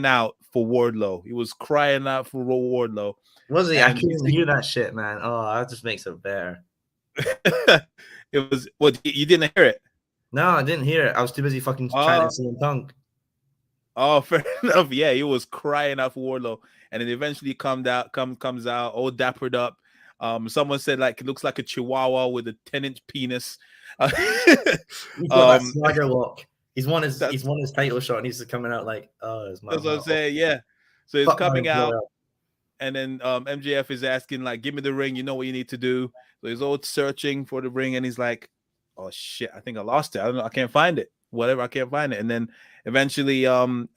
out for Wardlow. He was crying out for Wardlow. Was he? I couldn't hear that shit, man. Oh, that just makes it better. It was what you didn't hear it? No, I didn't hear it. I was too busy fucking trying to see him Punk. Oh, fair enough. Yeah, he was crying out for Wardlow, and then eventually comes out all dappered up. Someone said like it looks like a chihuahua with a 10-inch penis. He's got that swagger walk. He's won his title shot, and he's coming out like, oh, it's my. That's what I'm saying. Yeah. So he's coming out, and then MJF is asking like, "Give me the ring. You know what you need to do." So he's all searching for the ring, and he's like, "Oh shit, I think I lost it. I don't know. I can't find it. Whatever, I can't find it." And then eventually, CM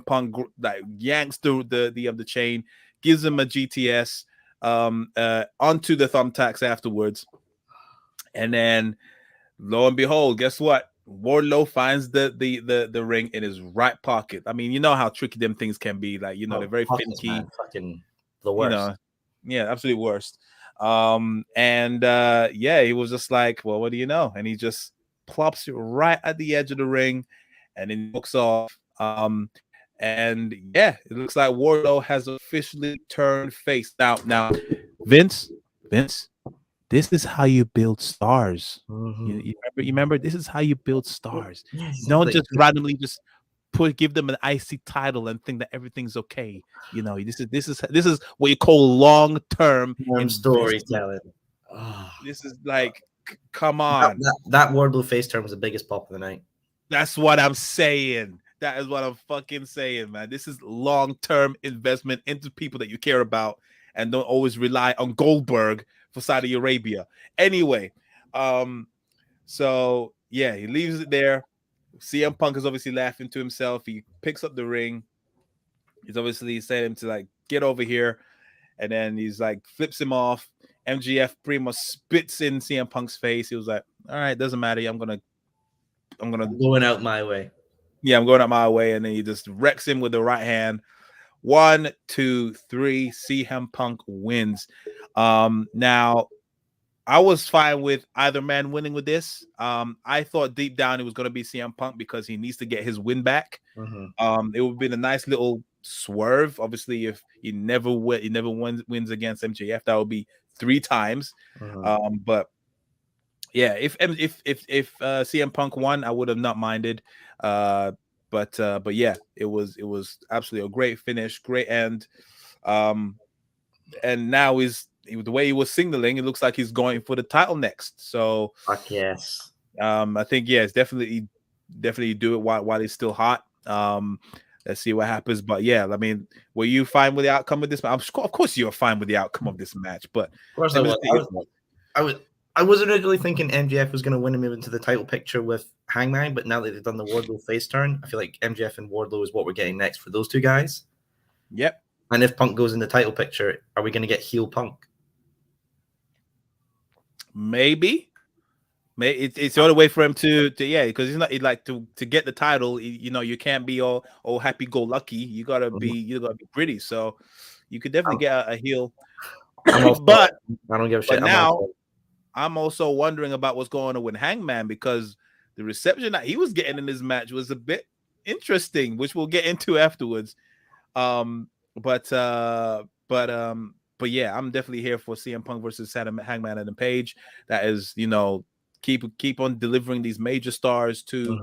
Punk like yanks the chain, gives him a GTS onto the thumbtacks afterwards, and then lo and behold, guess what? Wardlow finds the ring in his right pocket. I mean, you know how tricky them things can be. Like, you know, they're very finicky. Fucking the worst. You know, yeah, absolute worst. He was just like, well, what do you know? And he just plops it right at the edge of the ring, and then looks off. And yeah, it looks like Wardlow has officially turned face. Now, Vince, this is how you build stars. Mm-hmm. You remember? This is how you build stars. Don't just randomly just give them an icy title and think that everything's okay. You know, this is what you call long-term storytelling. This is like, come on. That Wardlow face turn was the biggest pop of the night. That's what I'm saying. That is what I'm fucking saying, man. This is long-term investment into people that you care about, and don't always rely on Goldberg for Saudi Arabia. Anyway, so yeah, he leaves it there. CM Punk is obviously laughing to himself. He picks up the ring. He's obviously saying him to like get over here, and then he's like flips him off. MJF pretty much spits in CM Punk's face. He was like, "All right, doesn't matter. I'm going out my way." Yeah, I'm going out my way, and then he just wrecks him with the right hand. 1, 2, 3. CM Punk wins. Now, I was fine with either man winning with this. I thought deep down it was going to be CM Punk because he needs to get his win back. Mm-hmm. It would have been a nice little Swerve. Obviously, if he never wins against MJF, that would be 3 times. But yeah, if CM Punk won, I would have not minded. But yeah, it was absolutely a great finish, great end. And now the way he was signaling, it looks like he's going for the title next. So fuck yes. I think it's definitely do it while he's still hot. Let's see what happens. But yeah, I mean, were you fine with the outcome of this match? Of course, you were fine with the outcome of this match. But of course, I was originally thinking MJF was going to win him into the title picture with Hangman, but now that they've done the Wardlow face turn, I feel like MJF and Wardlow is what we're getting next for those two guys. Yep. And if Punk goes in the title picture, are we going to get heel Punk? Maybe it's the only way for him to because he's not like to get the title. You can't be all happy go lucky. You gotta be pretty. So you could definitely get a heel. But I don't give a shit. But now I'm also wondering about what's going on with Hangman, because the reception that he was getting in this match was a bit interesting, which we'll get into afterwards. But yeah, I'm definitely here for CM Punk versus Hangman Adam Page. That is, keep on delivering these major stars to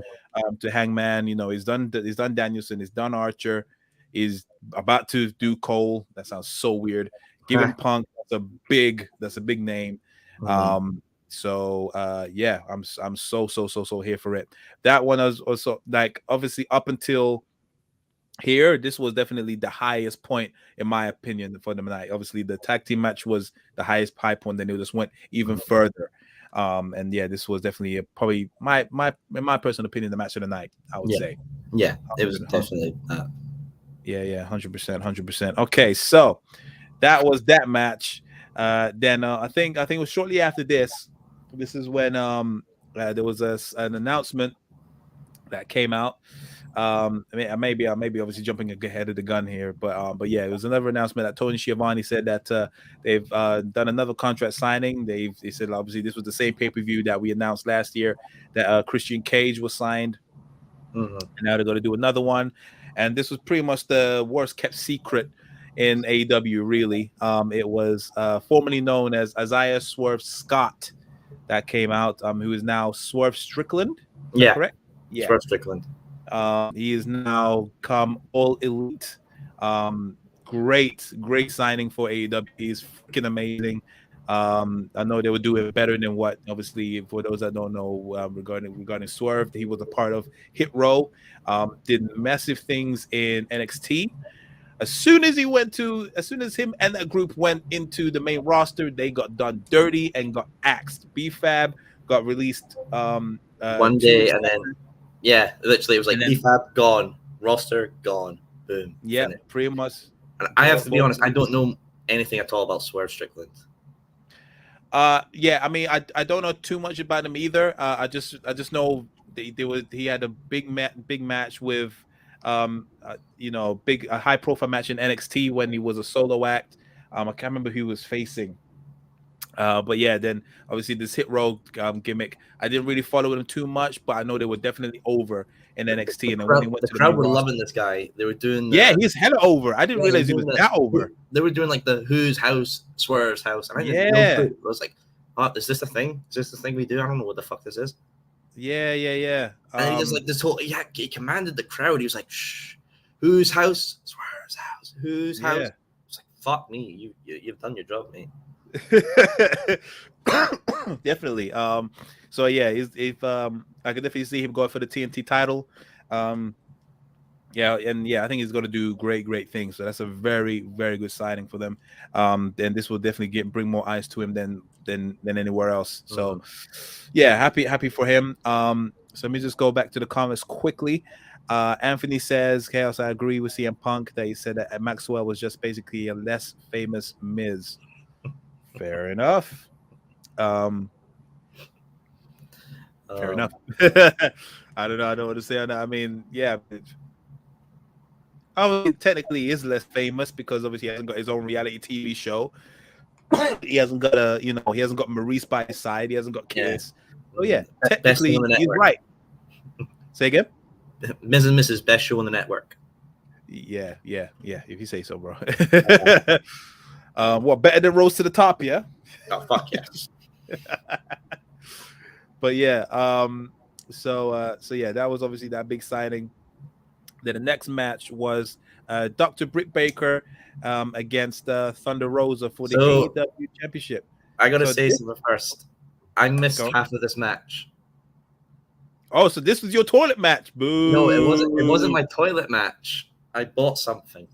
Hangman. He's done Danielson, he's done Archer, he's about to do Cole. That sounds so weird. Give him Punk. That's a big name. So yeah, I'm so here for it. That one was also, like, obviously up until here, this was definitely the highest point in my opinion for the night. Obviously the tag team match was the highest high point, then it just went even further. And yeah, this was definitely probably my in my personal opinion, the match of the night, I would say. Yeah, it was definitely yeah, 100%. Okay, so that was that match. Then I think it was shortly after this. This is when there was an announcement that came out. I mean, maybe obviously jumping ahead of the gun here, but yeah, it was another announcement that Tony Schiavone said that they've done another contract signing. They said obviously this was the same pay-per-view that we announced last year that Christian Cage was signed, and now they're going to do another one. And this was pretty much the worst kept secret in AEW, really. It was formerly known as Isaiah Swerve Scott that came out, who is now Swerve Strickland. Yeah, correct. Yeah, Swerve Strickland. He is now come All Elite. Great signing for AEW. He's freaking amazing. I know they would do it better than what, obviously, for those that don't know, regarding Swerve, he was a part of Hit Row, did massive things in NXT. As soon as him and that group went into the main roster, they got done dirty and got axed. B-Fab got released one day, and then literally it was like B-Fab gone, roster gone, boom. Yeah, pretty much. And I have to be honest, I don't know anything at all about Swerve Strickland. Yeah, I mean, I don't know too much about him either. I just know he had a big match with a high profile match in NXT when he was a solo act. I can't remember who he was facing. But yeah, then obviously this Hit Row gimmick, I didn't really follow him too much, but I know they were definitely over in NXT. And then when he went the crowd were loving this guy. They were doing he's hella over. I didn't realize he was that over. They were doing like the Who's House, Swerve's house, and I didn't know. I was like, is this a thing? Is this the thing we do? I don't know what the fuck this is. Yeah. And he just like this whole he commanded the crowd. He was like, shh, Whose house? Swerve's house. Whose house? It's like, fuck me, you've done your job, mate. Definitely. So yeah, if I could definitely see him going for the TNT title. I think he's going to do great things. So that's a very, very good signing for them. And this will definitely bring more eyes to him than anywhere else. So yeah, happy for him. So let me just go back to the comments quickly. Anthony says, Chaos, I agree with CM Punk that he said that Maxwell was just basically a less famous Miz. Fair enough. Fair enough. I don't know. I don't want to say on that. I mean, yeah. Technically, he is less famous because obviously he hasn't got his own reality TV show. He hasn't got he hasn't got Maurice by his side. He hasn't got kids. Oh yeah, technically he's right. Say again. Ms. and Mrs. Best show on the network. Yeah. If you say so, bro. What better than Rose to the Top? Yeah. Oh fuck yes. But yeah. So yeah, that was obviously that big signing. Then the next match was Dr. Britt Baker against Thunder Rosa for the So AEW Championship. I gotta So say this- something first. I missed Go. half of this match. Oh, so this was your toilet match? Boo! No, it wasn't. It wasn't my toilet match. I bought something.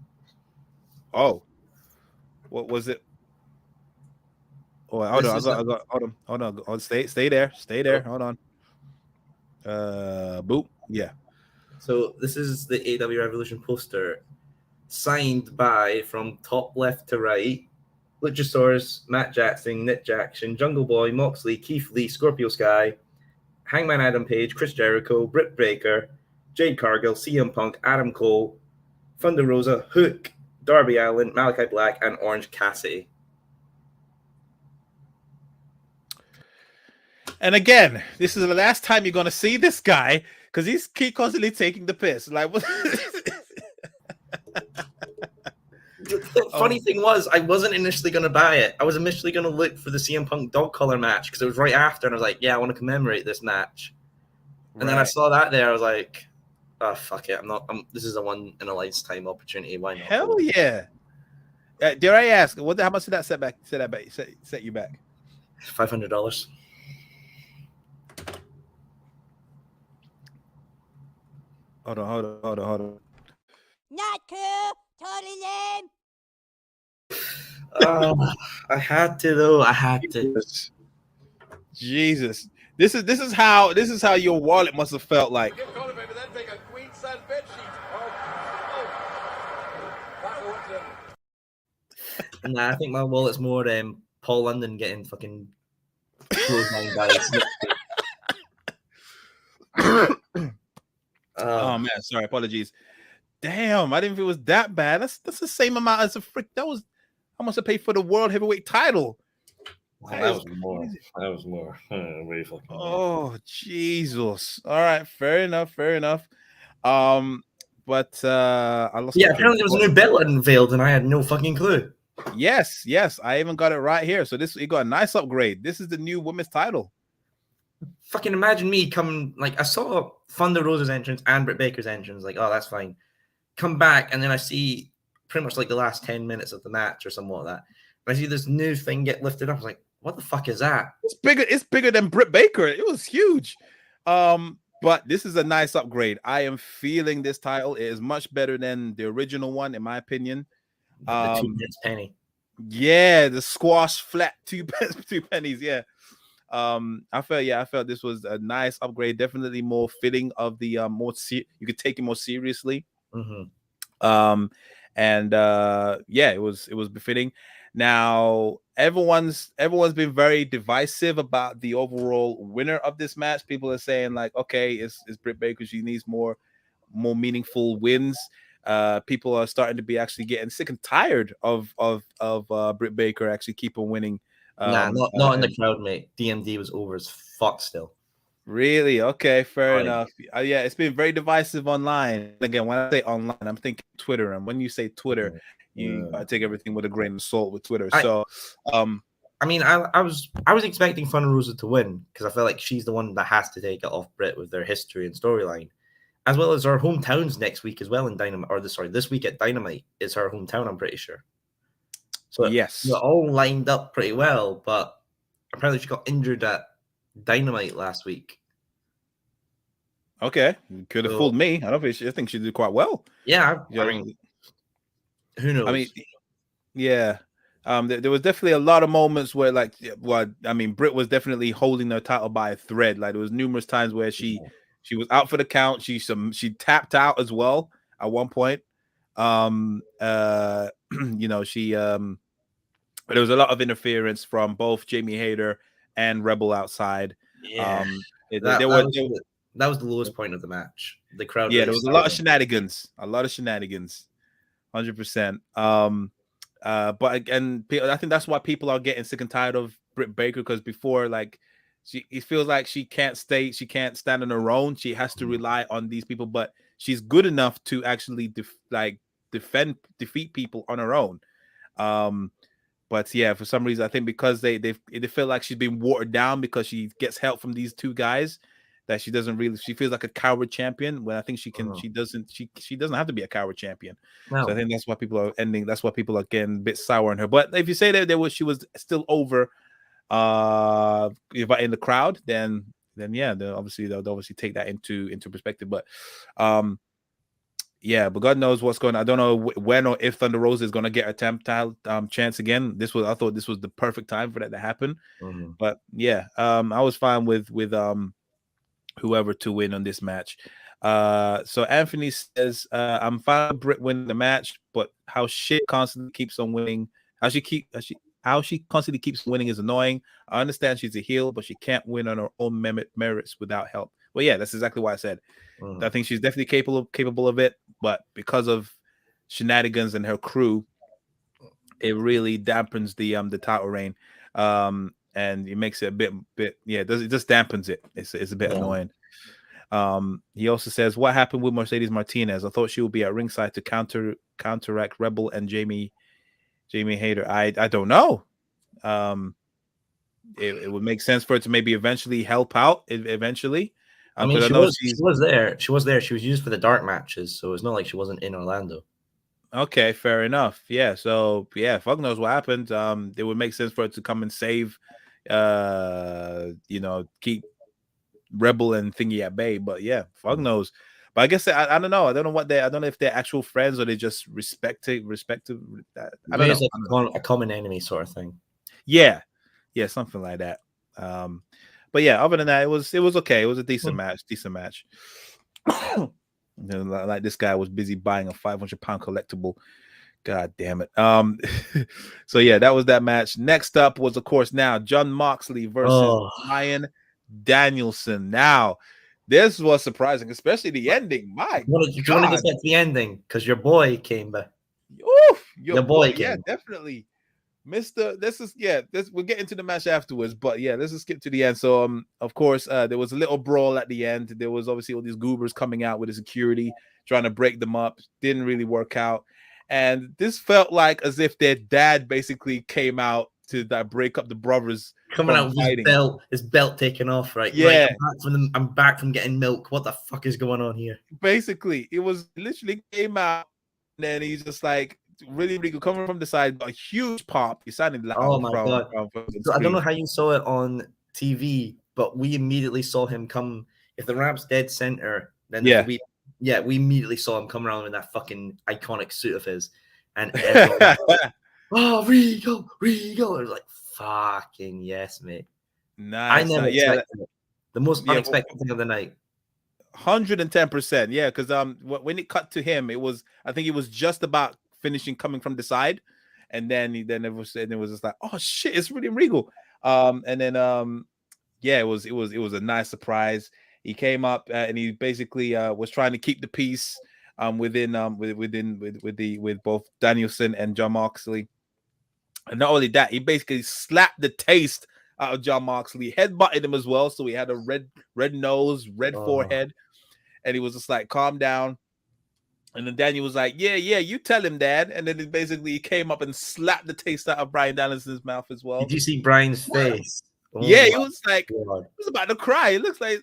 Oh, what was it? Oh, hold This on. is Hold on. Oh, stay there. Hold on. Boop. Yeah. So this is the AEW Revolution poster, signed by from top left to right: Luchasaurus, Matt Jackson, Nick Jackson, Jungle Boy, Moxley, Keith Lee, Scorpio Sky, Hangman Adam Page, Chris Jericho, Britt Baker, Jade Cargill, CM Punk, Adam Cole, Thunder Rosa, Hook, Darby Allin, Malachi Black, and Orange Cassidy. And again, this is the last time you're gonna see this guy because he's keep constantly taking the piss. Like, what? The funny thing was, I wasn't initially going to buy it. I was initially going to look for the CM Punk dog collar match because it was right after, and I was like, yeah, I want to commemorate this match. And then I saw that there, I was like, oh, fuck it. This is a one in a lifetime opportunity. Why not? Hell yeah. Dare I ask, how much did that set you back? $500. Hold on. Not cool. Totally lame. I had to though. I had to. Jesus. This is how your wallet must have felt like. Nah, I think my wallet's more Paul London getting fucking closed down guys. Oh man, sorry, apologies. Damn, I didn't think it was that bad. That's the same amount as a freak. That was how much I paid for the world heavyweight title. That was more. Way fucking. Oh Jesus! All right, fair enough. But I lost. Yeah, apparently there was a new belt unveiled, and I had no fucking clue. Yes, I even got it right here. So you got a nice upgrade. This is the new women's title. Fucking imagine me coming, like, I saw Thunder Rosa's entrance and Britt Baker's entrance, like, oh, that's fine. Come back, and then I see pretty much like the last 10 minutes of the match or something like that. And I see this new thing get lifted up. I was like, what the fuck is that? It's bigger than Britt Baker. It was huge. But this is a nice upgrade. I am feeling this title. It is much better than the original one, in my opinion. The 2 penny. Yeah, the squash flat two pennies. Yeah. I felt this was a nice upgrade, definitely more fitting of the you could take it more seriously. Mm-hmm. It was befitting. Now everyone's been very divisive about the overall winner of this match. People are saying like, okay, it's Britt Baker. She needs more meaningful wins. People are starting to be actually getting sick and tired of Britt Baker actually keep on winning. Not in the crowd, mate. DMD was over as fuck still. Really? Okay, fair enough. Yeah, it's been very divisive online. Again, when I say online, I'm thinking Twitter. And when you say Twitter, you take everything with a grain of salt with Twitter. I was expecting Thunder Rosa to win because I feel like she's the one that has to take it off Britt with their history and storyline, as well as our hometowns next week as well in Dynamite. This week at Dynamite is her hometown, I'm pretty sure. So yes, we're all lined up pretty well, but apparently she got injured at Dynamite last week. Okay, could have fooled me. I think she did quite well. Yeah, I mean, who knows? I mean, yeah. There was definitely a lot of moments where, like, Britt was definitely holding her title by a thread. Like, there was numerous times where she was out for the count. She tapped out as well at one point. But there was a lot of interference from both Jamie Hayter and Rebel outside. Yeah, that was the lowest point of the match. The crowd. Yeah, there was a lot of shenanigans. 100%. But again, I think that's why people are getting sick and tired of Britt Baker, because before, like, it feels like she can't stand on her own. She has to rely on these people, but she's good enough to actually defeat people on her own. But yeah, for some reason, I think because they feel like she's been watered down because she gets help from these two guys, that she feels like a coward champion, when I think she doesn't have to be a coward champion. No. So I think that's why people are getting a bit sour on her. But if you say that she was still over in the crowd, then yeah, they'll obviously take that into perspective. But yeah, but God knows what's going on. I don't know when or if Thunder Rosa is going to get a chance again. I thought this was the perfect time for that to happen. Mm-hmm. But yeah, I was fine with whoever to win on this match. So Anthony says, I'm fine with Britt winning the match, but how she constantly keeps on winning, how she constantly keeps winning is annoying. I understand she's a heel, but she can't win on her own merits without help. Well, yeah, that's exactly why I said. Mm-hmm. I think she's definitely capable of it, but because of shenanigans and her crew, it really dampens the title reign, and it makes it a bit it just dampens it. It's a bit annoying. He also says, what happened with Mercedes Martinez? I thought she would be at ringside to counteract Rebel and Jamie Hayter. I don't know. It would make sense for it to maybe eventually help out eventually. I mean, she was there. She was there. She was used for the dark matches, so it's not like she wasn't in Orlando. Okay, fair enough. Yeah, so yeah, fuck knows what happened. It would make sense for it to come and save, keep Rebel and Thingy at bay. But yeah, fuck knows. But I guess I don't know. I don't know if they're actual friends or they just respect. I don't know. It's like a common enemy sort of thing. Yeah, something like that. But yeah, other than that, it was okay. It was a decent match. Like this guy was busy buying a 500-pound collectible. God damn it. So yeah, that was that match. Next up was, of course, now Jon Moxley versus Bryan Danielson. Now, this was surprising, especially the ending. My God. Do you want to get the ending? Because your boy came back. Your boy came. Yeah, definitely. We'll get into the match afterwards, but yeah, let's just skip to the end. So of course, there was a little brawl at the end. There was obviously all these goobers coming out with the security, trying to break them up. Didn't really work out. And this felt like as if their dad basically came out to break up the brothers. Coming out with his belt taken off, right? Yeah. Right, I'm back from getting milk. What the fuck is going on here? Basically, it was literally came out, and then he's just like, really good, coming from the side, a huge pop. He sounded loud. Oh my God. So I don't know how you saw it on TV, but we immediately saw him come. If the ramp's dead center, then we immediately saw him come around in that fucking iconic suit of his. And everyone was like, oh, Regal. It was like, fucking yes, mate. Nice. I never expected it. The most unexpected thing of the night. 110%. Yeah, because when it cut to him, I think it was just about finishing coming from the side, and then it was just like, oh shit, it's William Regal. And then it was a nice surprise. He came up and he basically was trying to keep the peace with both Danielson and Jon Moxley. And not only that, he basically slapped the taste out of Jon Moxley, headbutted him as well, so he had a red nose, red forehead, and he was just like, calm down. And then Daniel was like, yeah, you tell him, Dad. And then he came up and slapped the taste out of Bryan Danielson's mouth as well. Did you see Bryan's face? Yeah, he was like, he was about to cry. It looks like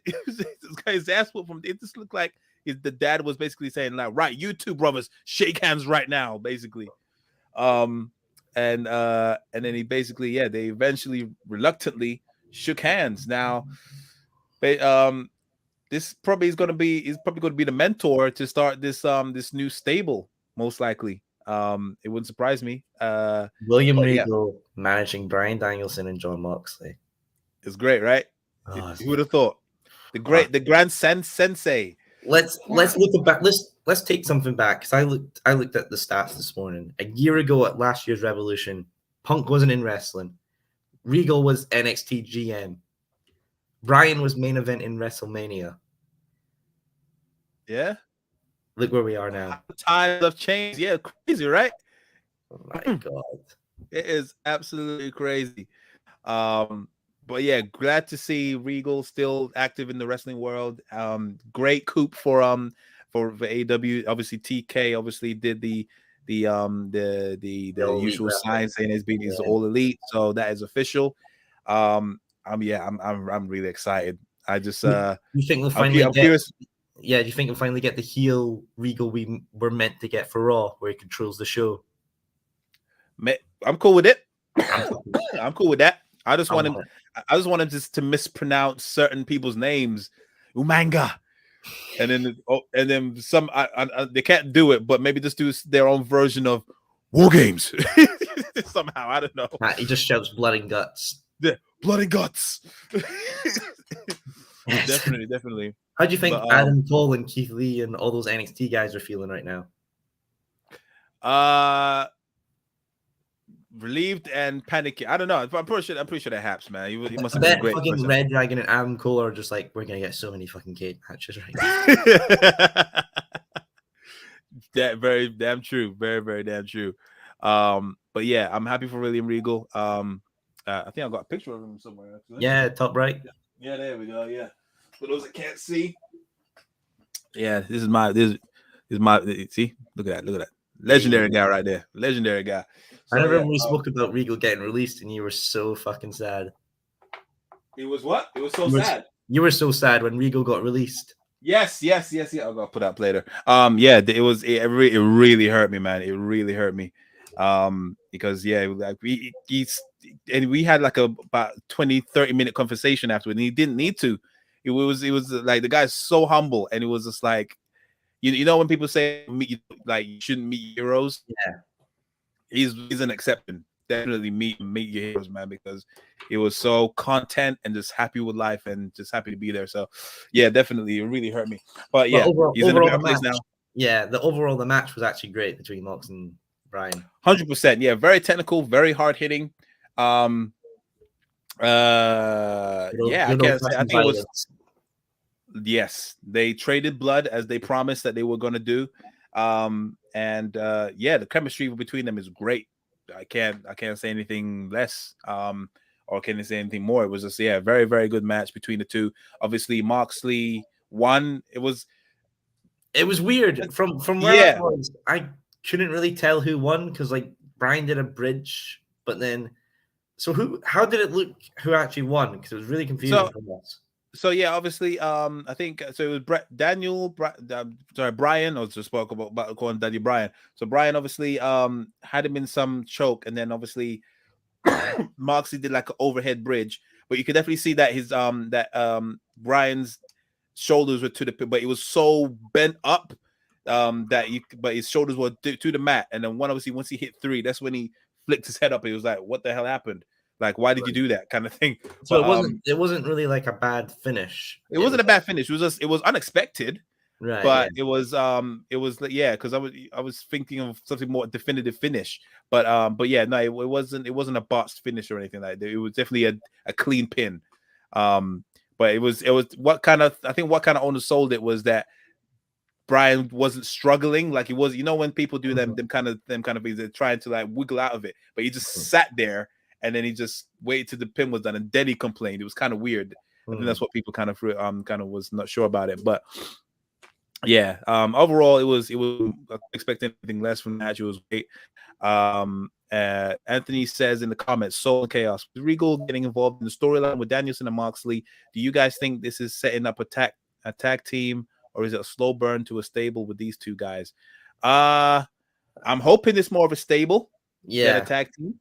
his ass whooped from. It just looked like the dad was basically saying, like, right, you two brothers, shake hands right now, basically. And then he basically, they eventually reluctantly shook hands. Now, this probably is going to be the mentor to start this new stable, most likely. It wouldn't surprise me. William Regal managing Bryan Danielson and Jon Moxley. It's great, right? Who would have thought? The grand sensei. Let's look back. Let's take something back, because I looked at the stats this morning. A year ago at last year's Revolution, Punk wasn't in wrestling. Regal was NXT GM. Bryan was main event in WrestleMania. Yeah. Look where we are now. Times have changed. Yeah, crazy, right? Oh my God. It is absolutely crazy. But yeah, glad to see Regal still active in the wrestling world. Great coup for for AEW. Obviously, TK obviously did the usual sign saying he's all elite, so that is official. I'm really excited. I just you think we'll finally get? Curious. Yeah, do you think we'll finally get the heel Regal we were meant to get for Raw, where he controls the show? I'm cool with it. I'm cool with that. I just want him to mispronounce certain people's names, Umanga, and then some. They can't do it, but maybe just do their own version of War Games somehow. I don't know. He just shouts blood and guts. Yeah, blood and guts. Definitely. How do you think Adam Cole and Keith Lee and all those NXT guys are feeling right now? Relieved and panicky. I don't know. I'm pretty sure that happs, man. He must have been a great fucking person. Red Dragon and Adam Cole are just like, we're gonna get so many fucking cage matches right now. That very damn true. Very, very damn true. But yeah, I'm happy for William Regal. I think I got a picture of him somewhere. Actually. Yeah, top right. Yeah, there we go. Yeah. For those that can't see. Yeah, this is my see, look at that. Legendary guy right there. Legendary guy. So, I remember we spoke about Regal getting released and you were so fucking sad. It was what? It was so sad. You were so sad when Regal got released. Yes. I'll go put up later. Yeah, it really hurt me, man. It really hurt me. Because like we had like about 20-30 minute conversation afterward, and he didn't need to. It was like the guy's so humble, and it was just like you know when people say you shouldn't meet heroes. Yeah, he's an exception. Definitely meet your heroes, man, because it was so content and just happy with life and just happy to be there. So yeah, definitely, it really hurt me. But yeah, he's in a better place now. Yeah, the match was actually great between Mox and Brian. 100%. Yeah, very technical, very hard hitting. I can't say. I think it was. Yes, they traded blood as they promised that they were going to do. The chemistry between them is great. I can't say anything less. Or can I say anything more? It was just very, very good match between the two. Obviously, Moxley won. It was weird from where I was. I couldn't really tell who won because like Brian did a bridge, but then how did it look who actually won? Because it was really confusing for us. So yeah, obviously, I think so. It was Brian. I was just spoke about calling Daniel Bryan. So Brian obviously had him in some choke, and then obviously Moxley did like an overhead bridge. But you could definitely see that his Brian's shoulders were to the, but it was so bent up but his shoulders were to the mat. And then once he hit 3, that's when he flicked his head up. He was like, "What the hell happened? Like, why did you do that?" kind of thing. So it wasn't really like a bad finish. It wasn't a bad finish. It was unexpected, right? But it was because I was thinking of something more definitive finish. But yeah, no, it wasn't a botched finish or anything like that. It was definitely a clean pin. But it was what kind of owner sold it was that Brian wasn't struggling like he was. You know when people do them kind of things, they're trying to like wiggle out of it, but he just sat there. And then he just waited till the pin was done, and then he complained. It was kind of weird. I think that's what people kind of was not sure about it. But yeah, overall, it was expecting anything less from the match. It was great. Anthony says in the comments, Soul and Chaos. With Regal getting involved in the storyline with Danielson and Moxley, do you guys think this is setting up a tag team, or is it a slow burn to a stable with these two guys? I'm hoping it's more of a stable than a tag team.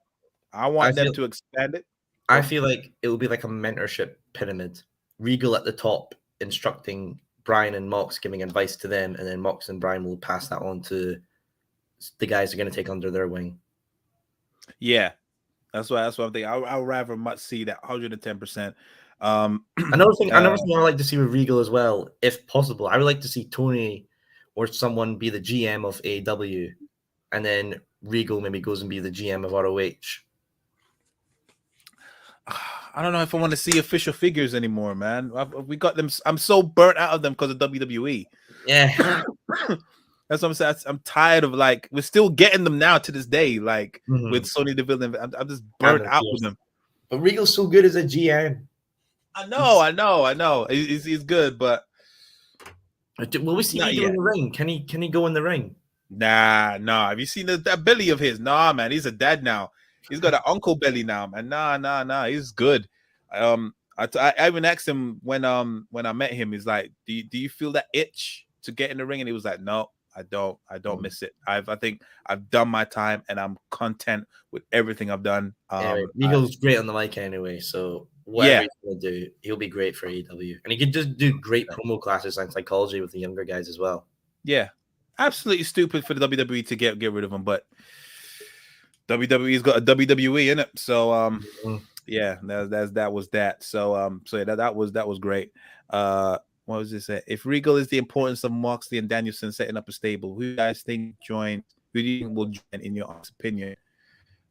I want them to expand it. I feel like it will be like a mentorship pyramid. Regal at the top, instructing Brian and Mox, giving advice to them, and then Mox and Brian will pass that on to the guys who are going to take under their wing. Yeah, that's what I'm thinking. I would rather much see that 110%. Another thing I would like to see with Regal as well, if possible. I would like to see Tony or someone be the GM of AEW, and then Regal maybe goes and be the GM of ROH. I don't know if I want to see official figures anymore, man. We got them. I'm so burnt out of them because of WWE. Yeah. That's what I'm saying. I'm tired of we're still getting them now to this day, with Sony Deville. I'm just burnt out with them. But Regal's so good as a GM. I know. He's good, but Will we see Not him yet. in the ring? Can he go in the ring? Nah. Have you seen that belly of his? Nah, man. He's a dad now. He's got an uncle belly now, man. Nah. He's good. I even asked him when I met him. He's like, do you feel that itch to get in the ring? And he was like, no, I don't miss it. I think I've done my time and I'm content with everything I've done. Anyway, Regal's great on the mic anyway, so whatever he's gonna do, he'll be great for AEW, and he could just do great promo classes on psychology with the younger guys as well. Yeah, absolutely stupid for the WWE to get rid of him, but WWE's got a WWE in it, so yeah, that was that. So yeah, that was great. What was this? If Regal is the importance of Moxley and Danielson setting up a stable, who do you guys think will join in your opinion?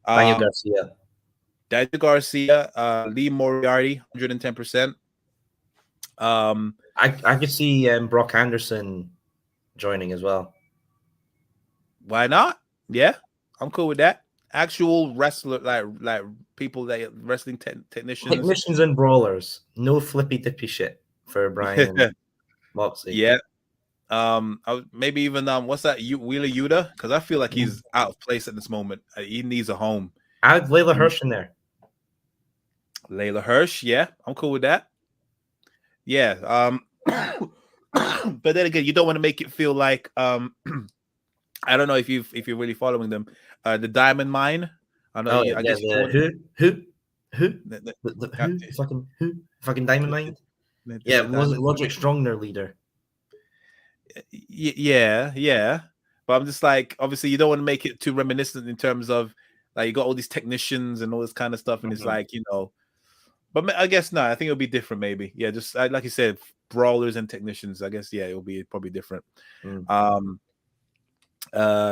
Daniel Garcia. Daniel Garcia, Lee Moriarty, 110%. I could see Brock Anderson joining as well. Why not? Yeah, I'm cool with that. Actual wrestler, like people that wrestling technicians and brawlers. No flippy dippy shit for Brian and Moxley. Yeah. Maybe even what's that? Wheeler Yuta? Because I feel like he's out of place at this moment. He needs a home. I had Layla Hirsch in there. Layla Hirsch, yeah, I'm cool with that. Yeah. But then again, you don't want to make it feel like I don't know if you're really following them. The Diamond Mine. I know. I guess who fucking Diamond Mine. Yeah, wasn't Roderick Strong their leader? Yeah. But I'm just like, obviously, you don't want to make it too reminiscent in terms of like you got all these technicians and all this kind of stuff, and it's like, But I guess I think it'll be different, maybe. Yeah, just like you said, brawlers and technicians. I guess it'll be probably different.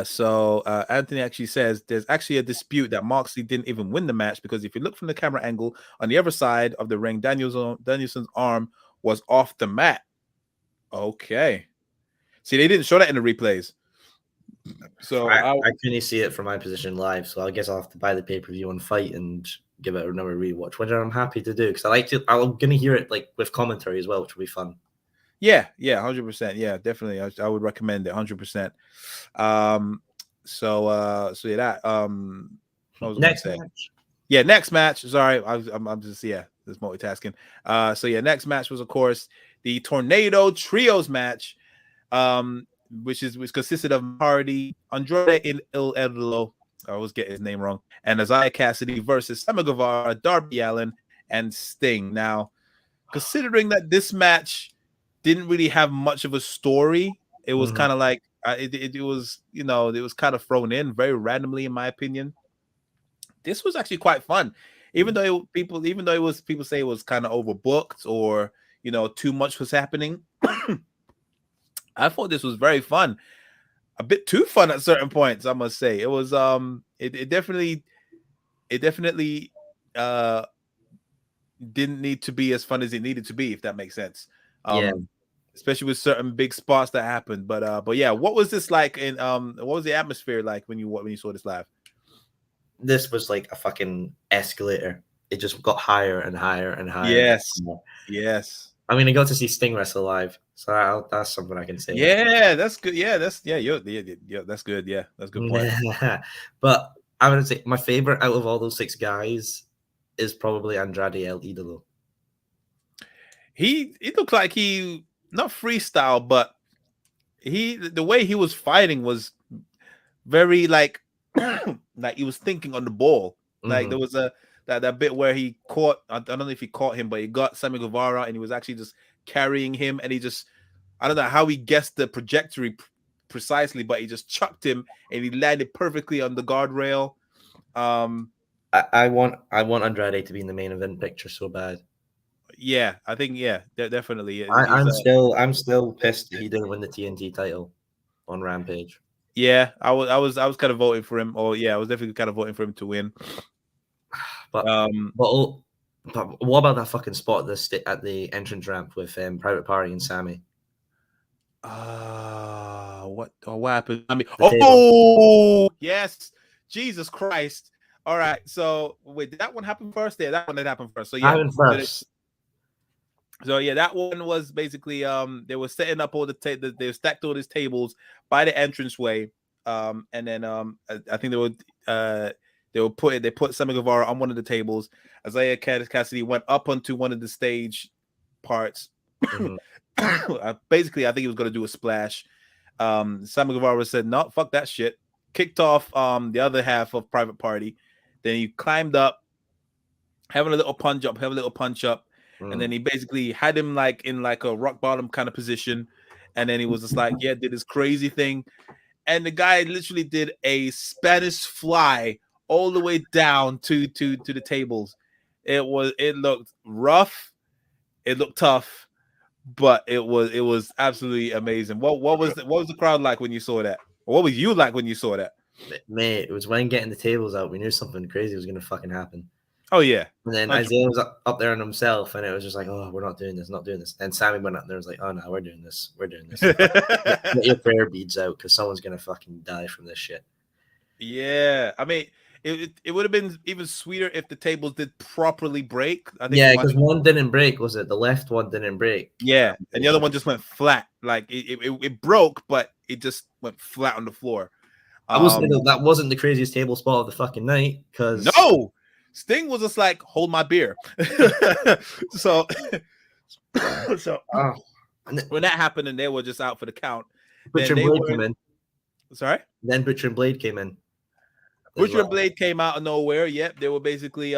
So Anthony actually says there's actually a dispute that Moxley didn't even win the match because if you look from the camera angle on the other side of the ring, Danielson's arm was off the mat. Okay. See, they didn't show that in the replays. So I couldn't see it from my position live, so I guess I'll have to buy the pay-per-view and fight and give it another rewatch, which I'm happy to do because I'm gonna hear it like with commentary as well, which will be fun. Yeah, 100%. Yeah, definitely. I would recommend it 100%. So yeah, that what was next say? Match. Yeah, next match. Sorry, I'm just this multitasking. So yeah, next match was of course the Tornado Trios match, which consisted of Hardy, Andrade El Idolo, I always get his name wrong, and Isaiah Cassidy versus Sammy Guevara, Darby Allin, and Sting. Now, considering that this match didn't really have much of a story, it was kind of like it was, it was kind of thrown in very randomly, in my opinion. This was actually quite fun, even though people say it was kind of overbooked or too much was happening. I thought this was very fun, a bit too fun at certain points. I must say it was. It definitely didn't need to be as fun as it needed to be, if that makes sense. Especially with certain big spots that happened. But yeah, what was this like? In what was the atmosphere like when you saw this live? This was like a fucking escalator. It just got higher and higher and higher. Yes. I mean, I got to see Sting wrestle live, so that's something I can say. Yeah, that's good. Yeah, that's good. Yeah, that's a good point. But I would say my favorite out of all those 6 guys is probably Andrade El Idolo. He looked like he not freestyle, but the way he was fighting was very like like he was thinking on the ball. Like there was that bit where he caught, I don't know if he caught him, but he got Sammy Guevara and he was actually just carrying him, and he just, I don't know how he guessed the trajectory precisely, but he just chucked him and he landed perfectly on the guardrail. I want Andrade to be in the main event picture so bad. Yeah, I think definitely. I'm still pissed that he didn't win the TNT title on Rampage. Yeah, I was kind of voting for him. Or yeah, I was definitely kind of voting for him to win. But what about that fucking spot at the entrance ramp with Private Party and Sammy? What happened? I mean, yes, Jesus Christ! All right, so wait, did that one happen first? Yeah, that one did happen first. So yeah, happened first. So yeah, that one was basically they were setting up all they stacked all these tables by the entranceway, and then I think they put Sammy Guevara on one of the tables. Isaiah Cassidy went up onto one of the stage parts. Mhm. Basically, I think he was going to do a splash. Sammy Guevara said, "No, fuck that shit." Kicked off the other half of Private Party. Then he climbed up, having a little punch up, and then he basically had him like in like a rock bottom kind of position. And then he was just like, yeah, did this crazy thing. And the guy literally did a Spanish fly all the way down to the tables. It looked rough, it looked tough, but it was absolutely amazing. What was the crowd like when you saw that? Or what was you like when you saw that? Mate, it was when getting the tables out, we knew something crazy was going to fucking happen. Oh yeah. And then Isaiah was up there on himself, and it was just like, oh, we're not doing this. And Sammy went up there and was like, oh no, we're doing this. Get your prayer beads out because someone's going to fucking die from this shit. Yeah, I mean, it would have been even sweeter if the tables did properly break. I think. Yeah, because one didn't break, was it? The left one didn't break. Yeah, and the other one just went flat. Like it broke, but it just went flat on the floor. That wasn't the craziest table spot of the fucking night. Because no, Sting was just like, hold my beer. so when that happened and they were just out for the count, Butcher and Blade came in. Sorry? Then Butcher and Blade came in. Butcher and Blade came out of nowhere. Yep, they were basically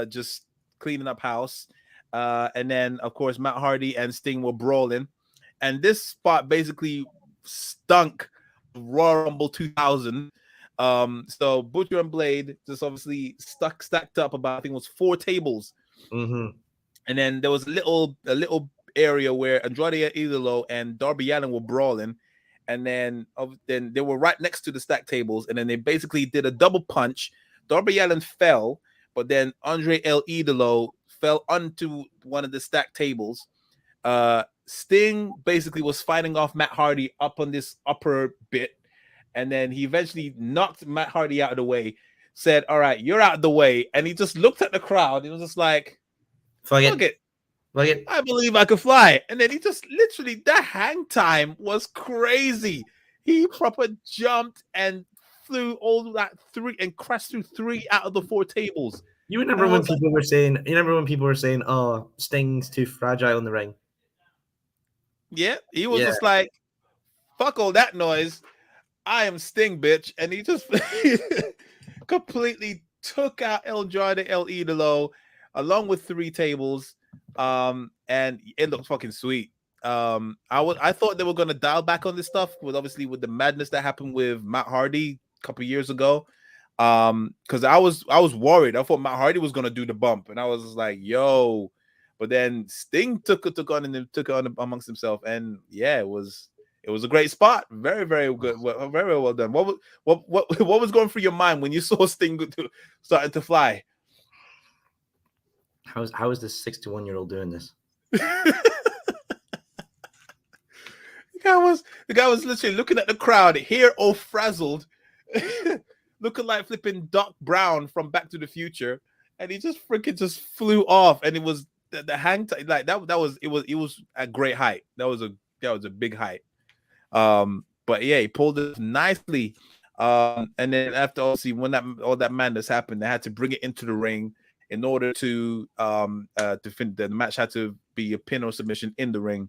just cleaning up house. And then of course Matt Hardy and Sting were brawling. And this spot basically stunk Royal Rumble 2000. So Butcher and Blade just obviously stacked up about, I think it was 4 tables. Mm-hmm. And then there was a little area where Andrade Idolo and Darby Allin were brawling. And then they were right next to the stack tables, and then they basically did a double punch. Darby Allin fell, but then Andre El Idolo fell onto one of the stack tables. Sting basically was fighting off Matt Hardy up on this upper bit, and then he eventually knocked Matt Hardy out of the way, said, all right, you're out of the way. And he just looked at the crowd. He was just like, fuck it. I believe I could fly. And then he just literally, that hang time was crazy. He proper jumped and flew all that 3 and crashed through 3 out of the 4 tables. You remember when people were saying, oh, Sting's too fragile in the ring? Yeah, he was just like, fuck all that noise. I am Sting, bitch. And he just completely took out Andrade El Idolo along with 3 tables. And it looked fucking sweet. I thought they were gonna dial back on this stuff with the madness that happened with Matt Hardy a couple years ago. Because I was worried. I thought Matt Hardy was gonna do the bump, and I was just like, yo. But then Sting took on amongst himself, and yeah, it was a great spot. Very, very good. Very well done. What was going through your mind when you saw Sting starting to fly? How is this 61-year-old doing this? The guy was literally looking at the crowd, hair all frazzled, looking like flipping Doc Brown from Back to the Future, and he just freaking flew off. And it was the hang time, like that was a great height. That was a big height. But yeah, he pulled it nicely. And then after obviously when all that madness happened, they had to bring it into the ring in order to defend. The match had to be a pin or submission in the ring.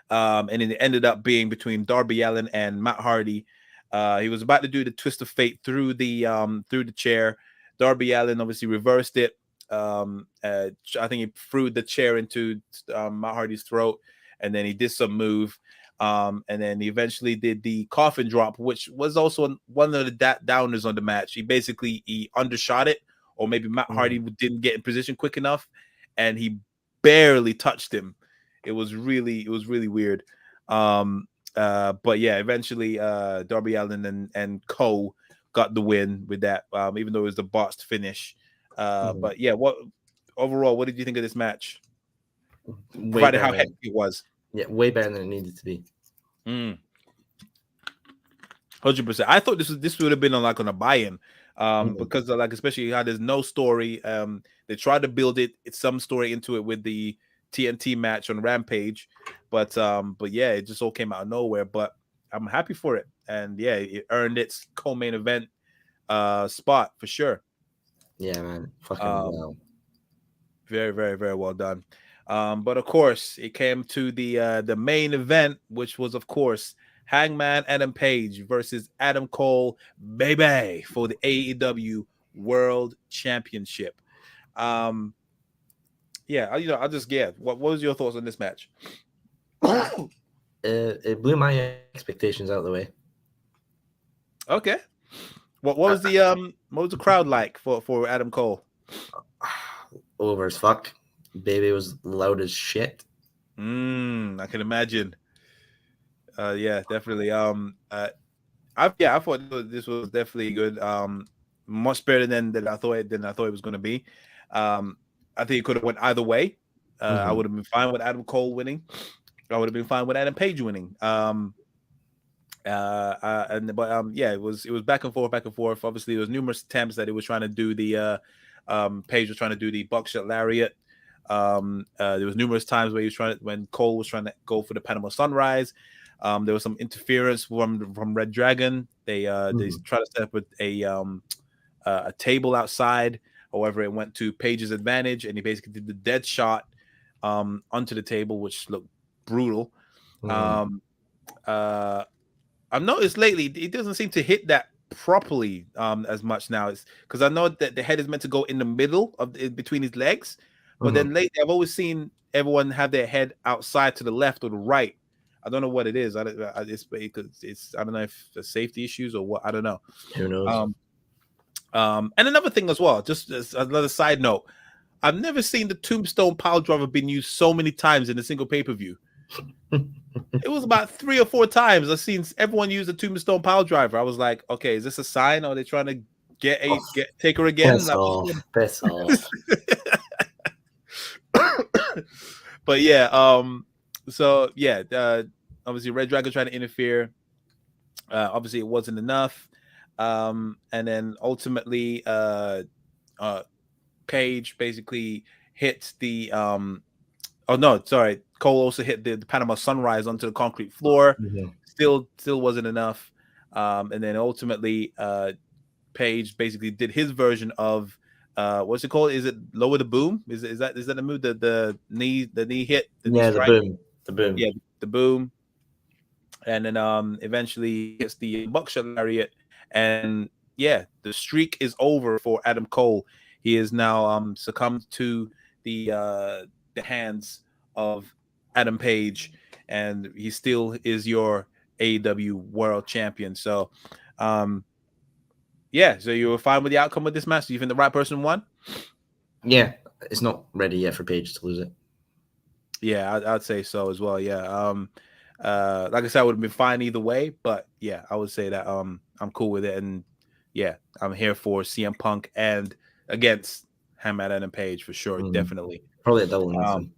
And it ended up being between Darby Allin and Matt Hardy. He was about to do the twist of fate through the chair. Darby Allin obviously reversed it. I think he threw the chair into Matt Hardy's throat, and then he did some move. And then he eventually did the coffin drop, which was also one of the downers on the match. He undershot it, or maybe Matt Hardy didn't get in position quick enough, and he barely touched him. It was really weird. But yeah, eventually Darby Allin and Co got the win with that, even though it was the botched finish. But yeah, what did you think of this match? Provided how hectic it was. Yeah, way better than it needed to be. 100%. I thought this would have been on a buy-in. Because like especially how there's no story. They tried to build it's some story into it with the TNT match on Rampage, but yeah, it just all came out of nowhere. But I'm happy for it, and yeah, it earned its co-main event spot for sure. Yeah, man, fucking well. Very, very, very well done. But of course, it came to the main event, which was of course Hangman Adam Page versus Adam Cole, baby, for the AEW World Championship. Yeah, I'll just what was your thoughts on this match? It blew my expectations out of the way. Okay. What was the crowd like for Adam Cole? Over as fuck. Baby was loud as shit. I can imagine. Yeah, definitely. I thought this was definitely good. Much better than I thought it was going to be. I think it could have went either way. I would have been fine with Adam Cole winning. I would have been fine with Adam Page winning. Yeah, it was back and forth. Obviously, there was numerous attempts that he was trying to do the Page was trying to do the buckshot lariat. There was numerous times where when Cole was trying to go for the Panama Sunrise. There was some interference from Red Dragon. They tried to set up a table outside. However, it went to Page's advantage, and he basically did the dead shot onto the table, which looked brutal. I've noticed lately it doesn't seem to hit that properly as much now. It's because I know that the head is meant to go in the middle of between his legs, but then lately I've always seen everyone have their head outside to the left or the right. I don't know what it is. It's because I don't know if the safety issues or what. I don't know. Who knows? And another thing as well, just as another side note, I've never seen the Tombstone Pile Driver being used so many times in a single pay-per-view. It was about 3 or 4 times I've seen everyone use the Tombstone Pile Driver. I was like, okay, is this a sign? Or are they trying to get Taker again? Piss off. But yeah, so yeah, obviously Red Dragon trying to interfere. Obviously it wasn't enough. And then ultimately Page basically hits the Cole also hit the Panama Sunrise onto the concrete floor. Still wasn't enough. And then ultimately Page basically did his version of what's it called? Is it lower the boom? Is that the move? The knee hit? The boom. Yeah, the boom. And then eventually hits the buckshot lariat. And yeah, the streak is over for Adam Cole. He is now succumbed to the hands of Adam Page, and he still is your AEW World Champion. So, yeah. So you were fine with the outcome of this match? Do you think the right person won? Yeah, it's not ready yet for Page to lose it. Yeah, I'd say so as well. Yeah. Like I said, I would have been fine either way, but yeah, I would say that I'm cool with it, and yeah, I'm here for CM Punk and against Hangman Adam Page for sure, definitely. Probably a double or nothing.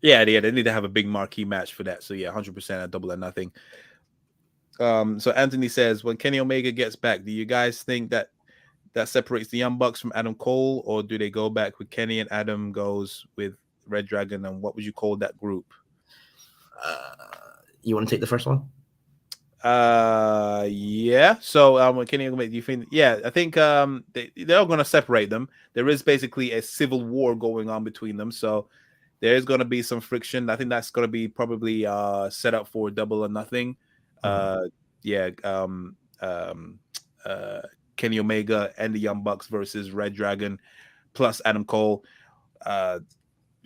Yeah, they need to have a big marquee match for that. So yeah, 100% a double or nothing. So Anthony says, when Kenny Omega gets back, do you guys think that separates the Young Bucks from Adam Cole, or do they go back with Kenny and Adam goes with Red Dragon? And what would you call that group? You want to take the first one? Yeah. So when Kenny Omega, do you think? Yeah, I think they're going to separate them. There is basically a civil war going on between them, so there's going to be some friction. I think that's going to be probably set up for double or nothing. Kenny Omega and the Young Bucks versus Red Dragon plus Adam Cole.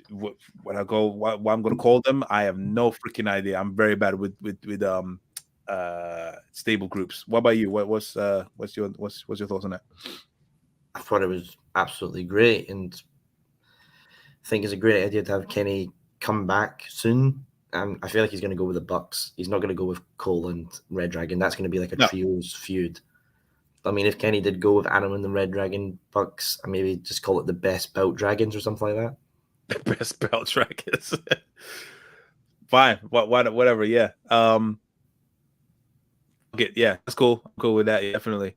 What I'm going to call them, I have no freaking idea. I'm very bad with stable groups. What about you? What's your thoughts on that? I thought it was absolutely great, and I think it's a great idea to have Kenny come back soon. I feel like he's going to go with the Bucks. He's not going to go with Cole and Red Dragon. That's going to be like a trios feud. I mean, if Kenny did go with Adam and the Red Dragon Bucks, and maybe just call it the Best Belt Dragons or something like that. The Best Belt Dragons. Fine. Whatever. Yeah. Yeah, that's cool. I'm cool with that. Yeah, definitely.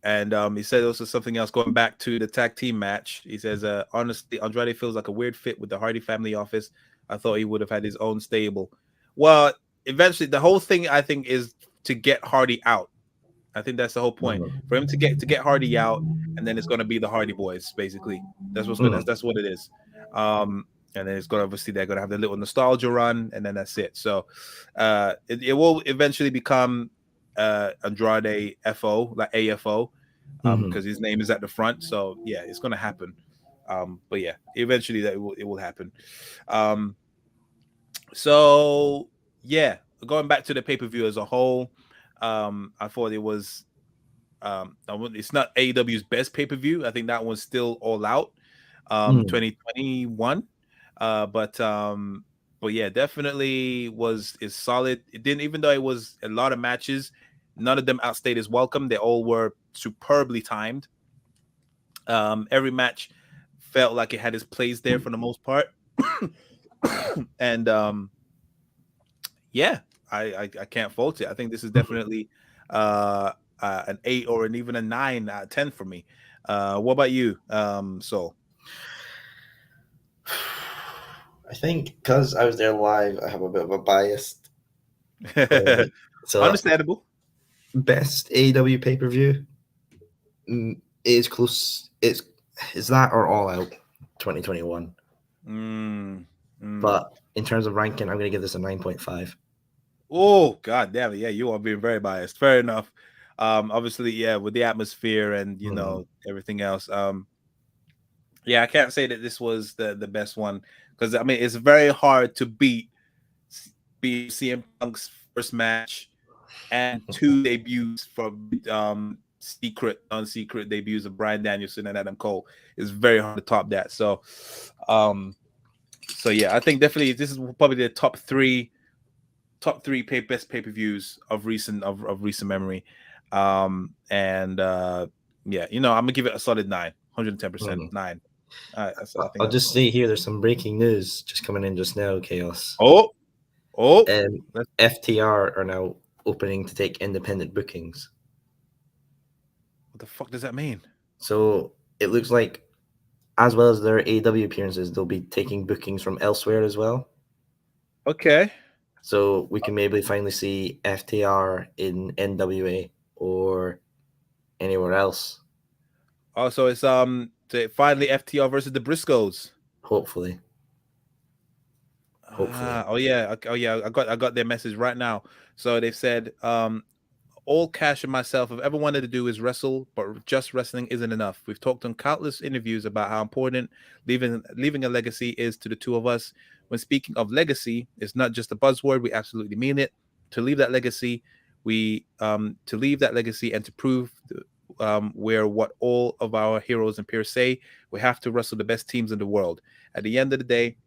And he said also something else going back to the tag team match. He says, honestly, Andrade feels like a weird fit with the Hardy family office. I thought he would have had his own stable. Well, eventually, the whole thing I think is to get Hardy out. I think that's the whole point for him to get Hardy out, and then it's going to be the Hardy Boys. Basically, that's that's what it is. And then it's going to obviously they're going to have the little nostalgia run, and then that's it. So, it will eventually become Andrade FO, like AFO, because his name is at the front. So yeah, it's going to happen. But yeah, eventually it will happen. So yeah, going back to the pay-per-view as a whole, I thought it was it's not AEW's best pay-per-view. I think that one's still All Out 2021. But yeah, definitely is solid. It didn't, even though it was a lot of matches, none of them outstayed his welcome. They all were superbly timed. Every match felt like it had its place there for the most part. And yeah, I can't fault it. I think this is definitely an 8 or even a 9 out of 10 for me. What about you, Soul? I think because I was there live, I have a bit of a bias. So Understandable. Best AEW pay-per-view is close. Is that or All Out 2021? But in terms of ranking, I'm going to give this a 9.5. Oh, God damn it. Yeah, you are being very biased. Fair enough. Obviously, yeah, with the atmosphere and, you know, everything else. Yeah, I can't say that this was the best one because, I mean, it's very hard to beat CM Punk's first match and 2 debuts from non-secret debuts of Bryan Danielson and Adam Cole. It's very hard to top that. So yeah, I think definitely this is probably the top three best pay-per-views of recent memory. Yeah, you know, I'm gonna give it a solid 9, 110%, 9. I'll just say here, there's some breaking news just coming in just now, Chaos. FTR are now opening to take independent bookings. What the fuck does that mean? So it looks like, as well as their AEW appearances, they'll be taking bookings from elsewhere as well. Okay. So we can maybe finally see FTR in NWA or anywhere else. Oh, so it's finally FTR versus the Briscoes. Hopefully. Oh yeah. I got their message right now. So they've said all Cash and myself have ever wanted to do is wrestle, but just wrestling isn't enough. We've talked on countless interviews about how important leaving a legacy is to the two of us. When speaking of legacy, it's not just a buzzword. We absolutely mean it. To leave that legacy, and to prove where what all of our heroes and peers say, we have to wrestle the best teams in the world. At the end of the day,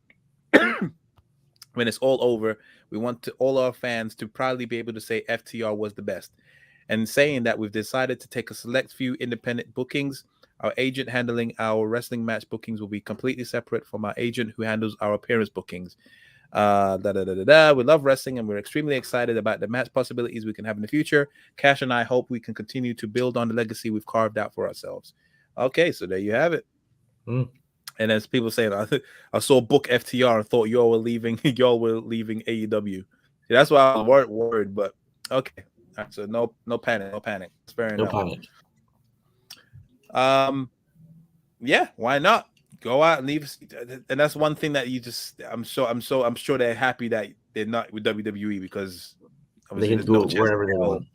when it's all over, we want all our fans to proudly be able to say FTR was the best. And saying that, we've decided to take a select few independent bookings. Our agent handling our wrestling match bookings will be completely separate from our agent who handles our appearance bookings. We love wrestling and we're extremely excited about the match possibilities we can have in the future. Cash and I hope we can continue to build on the legacy we've carved out for ourselves. Okay, so there you have it. And as people saying, I saw book FTR and thought y'all were leaving AEW. That's why I was worried, but okay. All right, so no panic. It's fair enough. No panic. Yeah, why not? Go out and leave. And that's one thing that I'm sure they're happy that they're not with WWE because they can go wherever they want.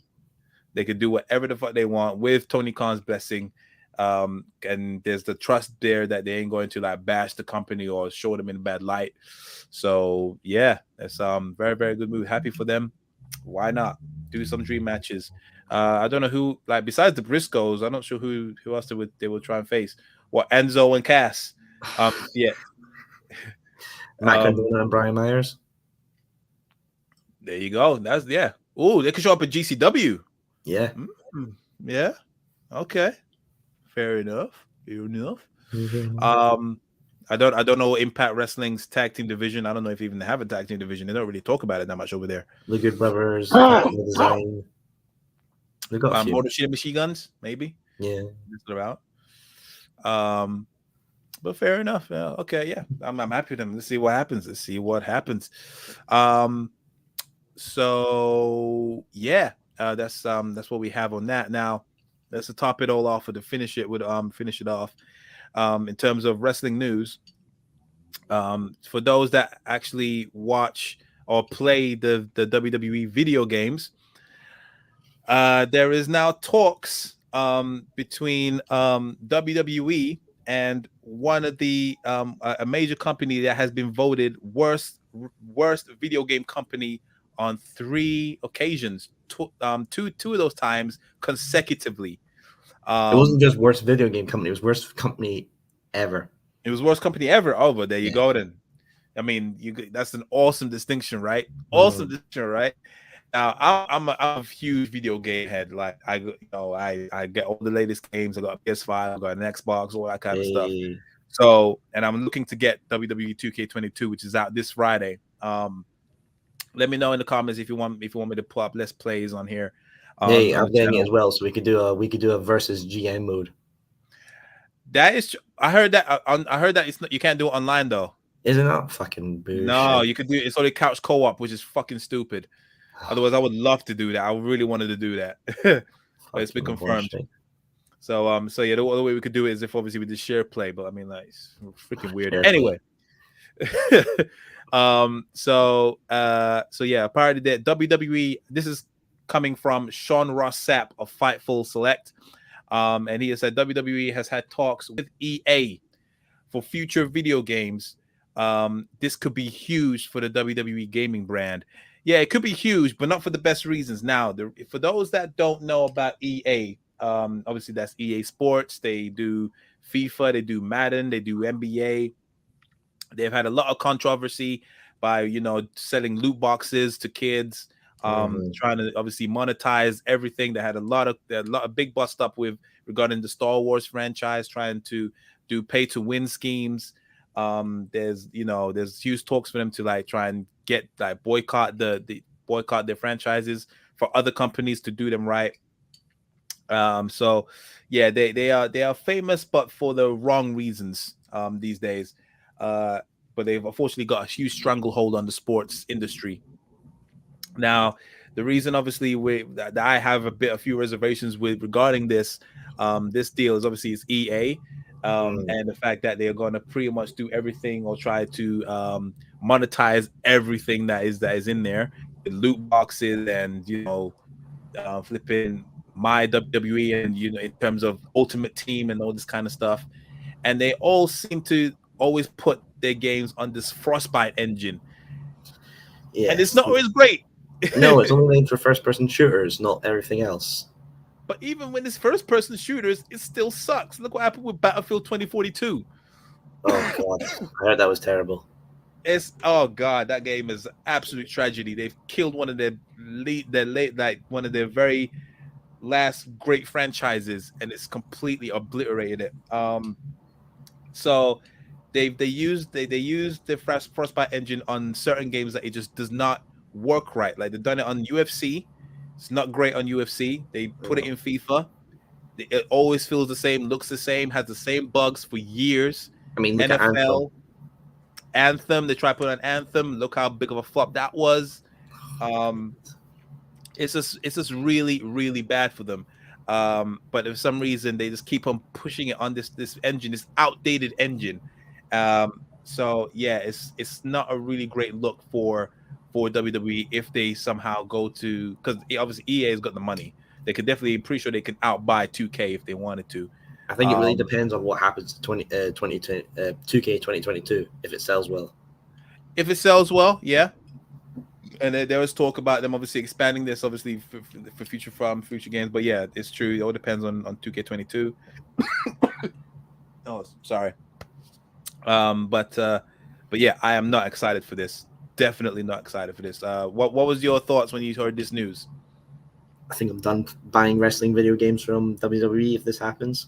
They could do whatever the fuck they want with Tony Khan's blessing. And there's the trust there that they ain't going to like bash the company or show them in a bad light. So yeah, that's very, very good move. Happy for them. Why not do some dream matches? I don't know who, like, besides the Briscoes, I'm not sure who else they would try and face. What, Enzo and Cass? Yeah. Matt Cardona and Brian Myers. There you go. That's Oh, they could show up at GCW. Yeah. Yeah. Okay. Fair enough. I don't know Impact Wrestling's tag team division. I don't know if even they have a tag team division. They don't really talk about it that much over there. The Good Brothers, the Design. They've got a few. Motor City Machine Guns, maybe. Yeah. That's about. But fair enough. Okay, yeah. I'm happy with them. Let's see what happens. So yeah, that's what we have on that. Now, let's top it all off or to finish it off. In terms of wrestling news, for those that actually watch or play the WWE video games, there is now talks between WWE and one of the a major company that has been voted worst video game company on 3 occasions, two of those times consecutively. It wasn't just worst video game company; it was worst company ever. It was worst company ever. Oh, but there you go then. I mean, that's an awesome distinction, right? Awesome distinction, right? Now, I'm a huge video game head. Like I get all the latest games. I got a PS5, I got an Xbox, all that kind of stuff. So, and I'm looking to get WWE 2K22, which is out this Friday. Let me know in the comments if you want me to pull up Let's Plays on here. Hey, I'm getting it as well, so we could do a versus GM mode. That is, I heard that it's not, you can't do it online though. Isn't that fucking bullshit? No, you could do it's only couch co-op, which is fucking stupid. Otherwise, I would love to do that. I really wanted to do that, but it's been confirmed. Bullshit. So yeah, the way we could do it is if obviously we just share play, but I mean, like, it's freaking weird. Anyway, so yeah, prior to that, WWE. This is coming from Sean Ross Sapp of Fightful Select, and he has said WWE has had talks with EA for future video games. This could be huge for the WWE gaming brand. Yeah, it could be huge, but not for the best reasons. Now, for those that don't know about EA, obviously that's EA Sports. They do FIFA, they do Madden, they do NBA. They've had a lot of controversy by, selling loot boxes to kids, trying to obviously monetize everything. They had a lot of big bust up with regarding the Star Wars franchise, trying to do pay to win schemes. There's huge talks for them to try and get boycott their franchises for other companies to do them right. So yeah, they are famous, but for the wrong reasons these days. But they've unfortunately got a huge stranglehold on the sports industry. Now, the reason obviously that I have a few reservations with regarding this deal is obviously it's EA. And the fact that they're going to pretty much do everything or try to monetize everything that is in there, the loot boxes and flipping my WWE and in terms of Ultimate Team and all this kind of stuff, and they all seem to always put their games on this Frostbite engine, and it's not always great. No, it's only made for first-person shooters, not everything else. But even when it's first-person shooters, it still sucks. Look what happened with Battlefield 2042. Oh god, I heard that was terrible. That game is absolute tragedy. They've killed one of one of their very last great franchises, and it's completely obliterated it. So they used the Frostbite engine on certain games that it just does not work right. Like they've done it on UFC. It's not great on UFC. They put it in FIFA. It always feels the same, looks the same, has the same bugs for years. I mean, look NFL, Anthem. They tried to put on Anthem. Look how big of a flop that was. It's just really, really bad for them. But for some reason, they just keep on pushing it on this engine, this outdated engine. So yeah, it's not a really great look for WWE if they somehow go to, because obviously EA has got the money. They could definitely, pretty sure they can outbuy 2K if they wanted to. I think it really depends on what happens to 2K 2022 if it sells well. If it sells well, yeah. And there was talk about them obviously expanding this, obviously for future games. But yeah, it's true. It all depends on 2K22. Oh, sorry. But yeah, I am not excited for this. Definitely not excited for this. What was your thoughts when you heard this news? I think I'm done buying wrestling video games from WWE if this happens.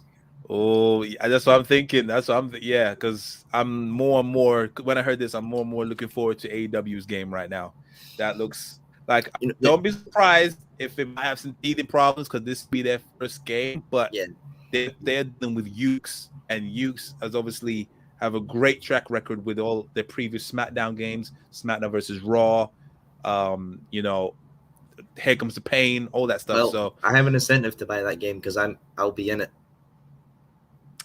Oh, yeah, that's what I'm thinking. That's what yeah, because I'm more and more when I heard this, I'm more and more looking forward to AEW's game right now. That looks like You know, don't be surprised if it might have some teething problems because this will be their first game, but yeah, they're dealing with Ukes, and Ukes has obviously have a great track record with all their previous SmackDown games, SmackDown versus Raw. You know, Here Comes the Pain, all that stuff. well, So, I have an incentive to buy that game because I'll be in it.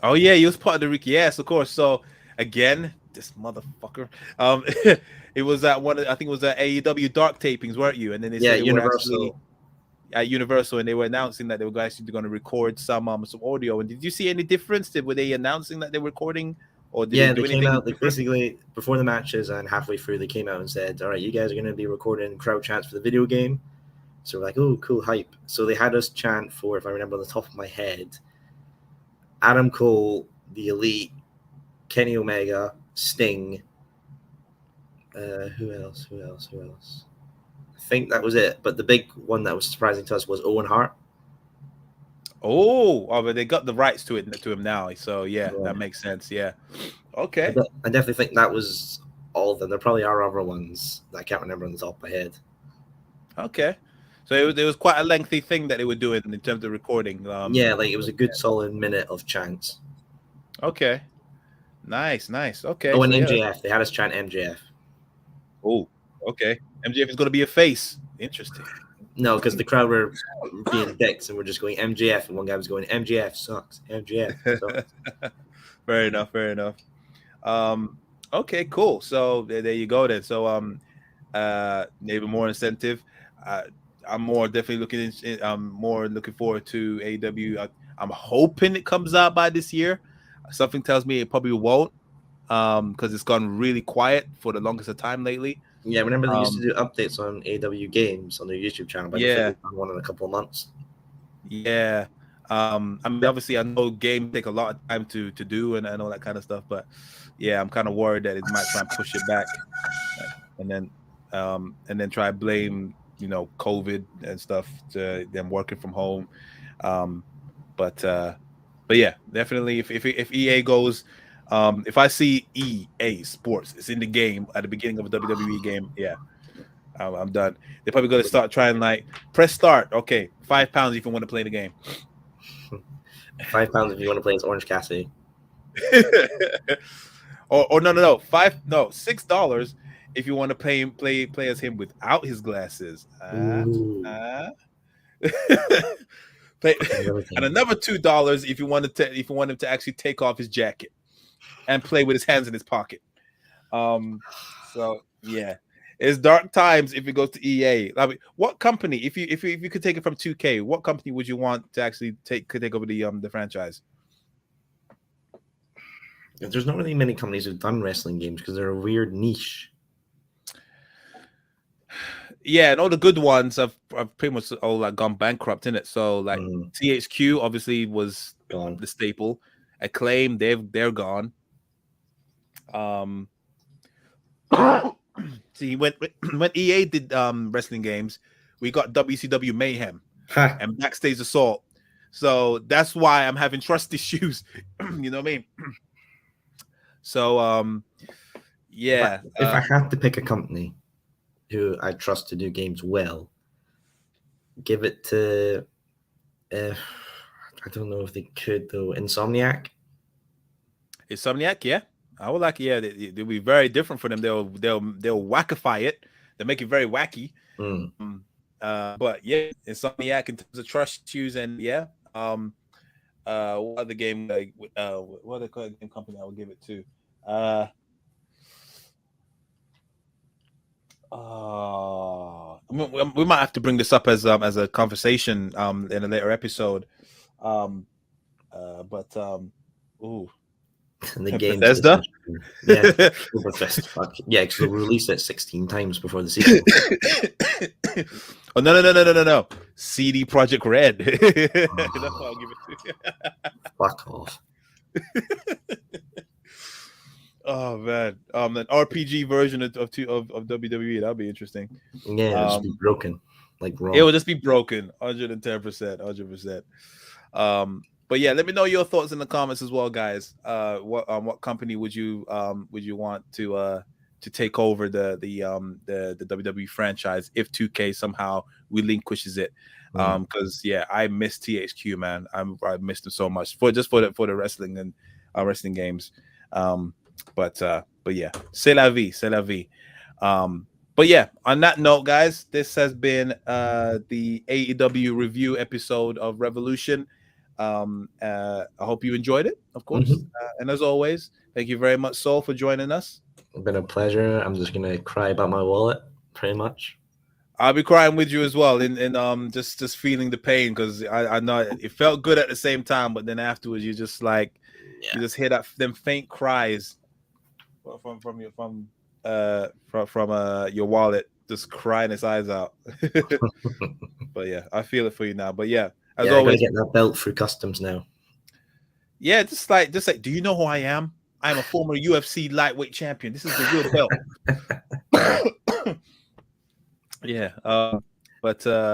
oh yeah, he was part of the Ricky. Yes, of course. So again, this motherfucker. It was at I think it was at AEW Dark tapings, weren't you? And then they Yeah, said they were actually Universal. at Universal, and they were announcing that they were actually going to record some audio. And did you see any difference? Were they announcing that they were recording, or did Yeah, they do they came anything out like different? basically before the matches and halfway through. They came out and said, "All right, you guys are going to be recording crowd chants for the video game." So we're like, "Oh, cool, hype!" So they had us chant for, if I remember on the top of my head, Adam Cole, the Elite, Kenny Omega, Sting. Who else? I think that was it. But the big one that was surprising to us was Owen Hart. Oh, but they got the rights to him now. So yeah, Yeah. that makes sense. Yeah. Okay. I definitely think that was all of them. There probably are other ones that I can't remember on the top of my head. Okay. So it was quite a lengthy thing that they were doing in terms of recording. Yeah, like it was a good solid minute of chants. Okay. Nice. Okay. Oh, and so, MJF. yeah. They had us chant MJF. Oh, okay. MJF is going to be a face. Interesting. No, because the crowd were being dicks and we're just going MJF, and one guy was going MJF sucks. MJF sucks. Fair enough. Okay, cool. So there you go then. So maybe more incentive. I'm more looking forward to AEW. I'm hoping it comes out by this year. Something tells me it probably won't, because it's gone really quiet for the longest of time lately. Yeah, remember they used to do updates on AEW games on their YouTube channel, but I don't think they've done one in a couple of months. Yeah. I mean, obviously, I know games take a lot of time to do and all that kind of stuff, but yeah, I'm kind of worried that it might try and push it back, and then try to blame COVID and stuff to them working from home. But yeah, definitely if EA goes, if I see EA Sports, it's in the game at the beginning of a WWE game, yeah, I'm done. They're probably going to start trying like press start. Okay, £5 if you want to play the game. £5 if you want to play as Orange Cassidy. or no, $6 if you want to play as him without his glasses. And another $2 if you want him to actually take off his jacket and play with his hands in his pocket. So yeah. It's dark times if it goes to EA. I mean, what company, if you could take it from 2K, what company would you want to actually take over the franchise? There's not really many companies who've done wrestling games because they're a weird niche. Yeah, and all the good ones have pretty much all like gone bankrupt in it. So like THQ obviously was gone, the staple. Acclaim, they're gone. See, when EA did wrestling games, we got WCW Mayhem and Backstage Assault. So that's why I'm having trust issues. You know what I mean? So yeah. If I had to pick a company who I trust to do games well, give it to I don't know if they could though. Insomniac, yeah. I would like, yeah, they'll be very different for them. They'll wackify it. They'll make it very wacky. But yeah, Insomniac in terms of trust issues, and yeah, what other game like what other game company I would give it to? I mean, we might have to bring this up as a conversation in a later episode. Ooh. the game Bethesda? Yeah, Bethesda. Yeah, because they'll release it 16 times before the sequel. Oh no! CD Projekt Red. That's what I'll give it to. Fuck off. Oh man, an RPG version of WWE, that'd be interesting. Yeah, it'll just be broken, like Raw. It would just be broken, 110%. But yeah, let me know your thoughts in the comments as well, guys. What company would you want to take over the WWE franchise if 2K somehow relinquishes it? Because yeah, I miss THQ, man. I missed them so much for the wrestling and wrestling games. But yeah, c'est la vie, c'est la vie. But yeah, on that note, guys, this has been the AEW review episode of Revolution. I hope you enjoyed it, of course. And as always, thank you very much, Saul, for joining us. It's been a pleasure. I'm just gonna cry about my wallet, pretty much. I'll be crying with you as well, and just feeling the pain, because I know it felt good at the same time, but then afterwards you just like you just hear them faint cries from your wallet, just crying its eyes out. But yeah, I feel it for you now. But yeah, as always, I gotta get that belt through customs now. Yeah, just like, do you know who I am? I am a former UFC lightweight champion. This is the real belt. Yeah.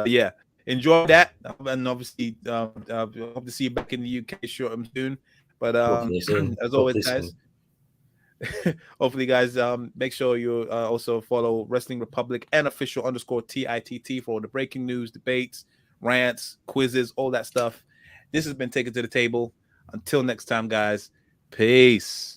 Yeah, enjoy that, and obviously, hope to see you back in the UK soon. But as always, guys. Hopefully, guys, make sure you also follow Wrestling Republic and official_TITT for all the breaking news, debates, rants, quizzes, all that stuff. This has been Taken to the Table. Until next time, guys, peace.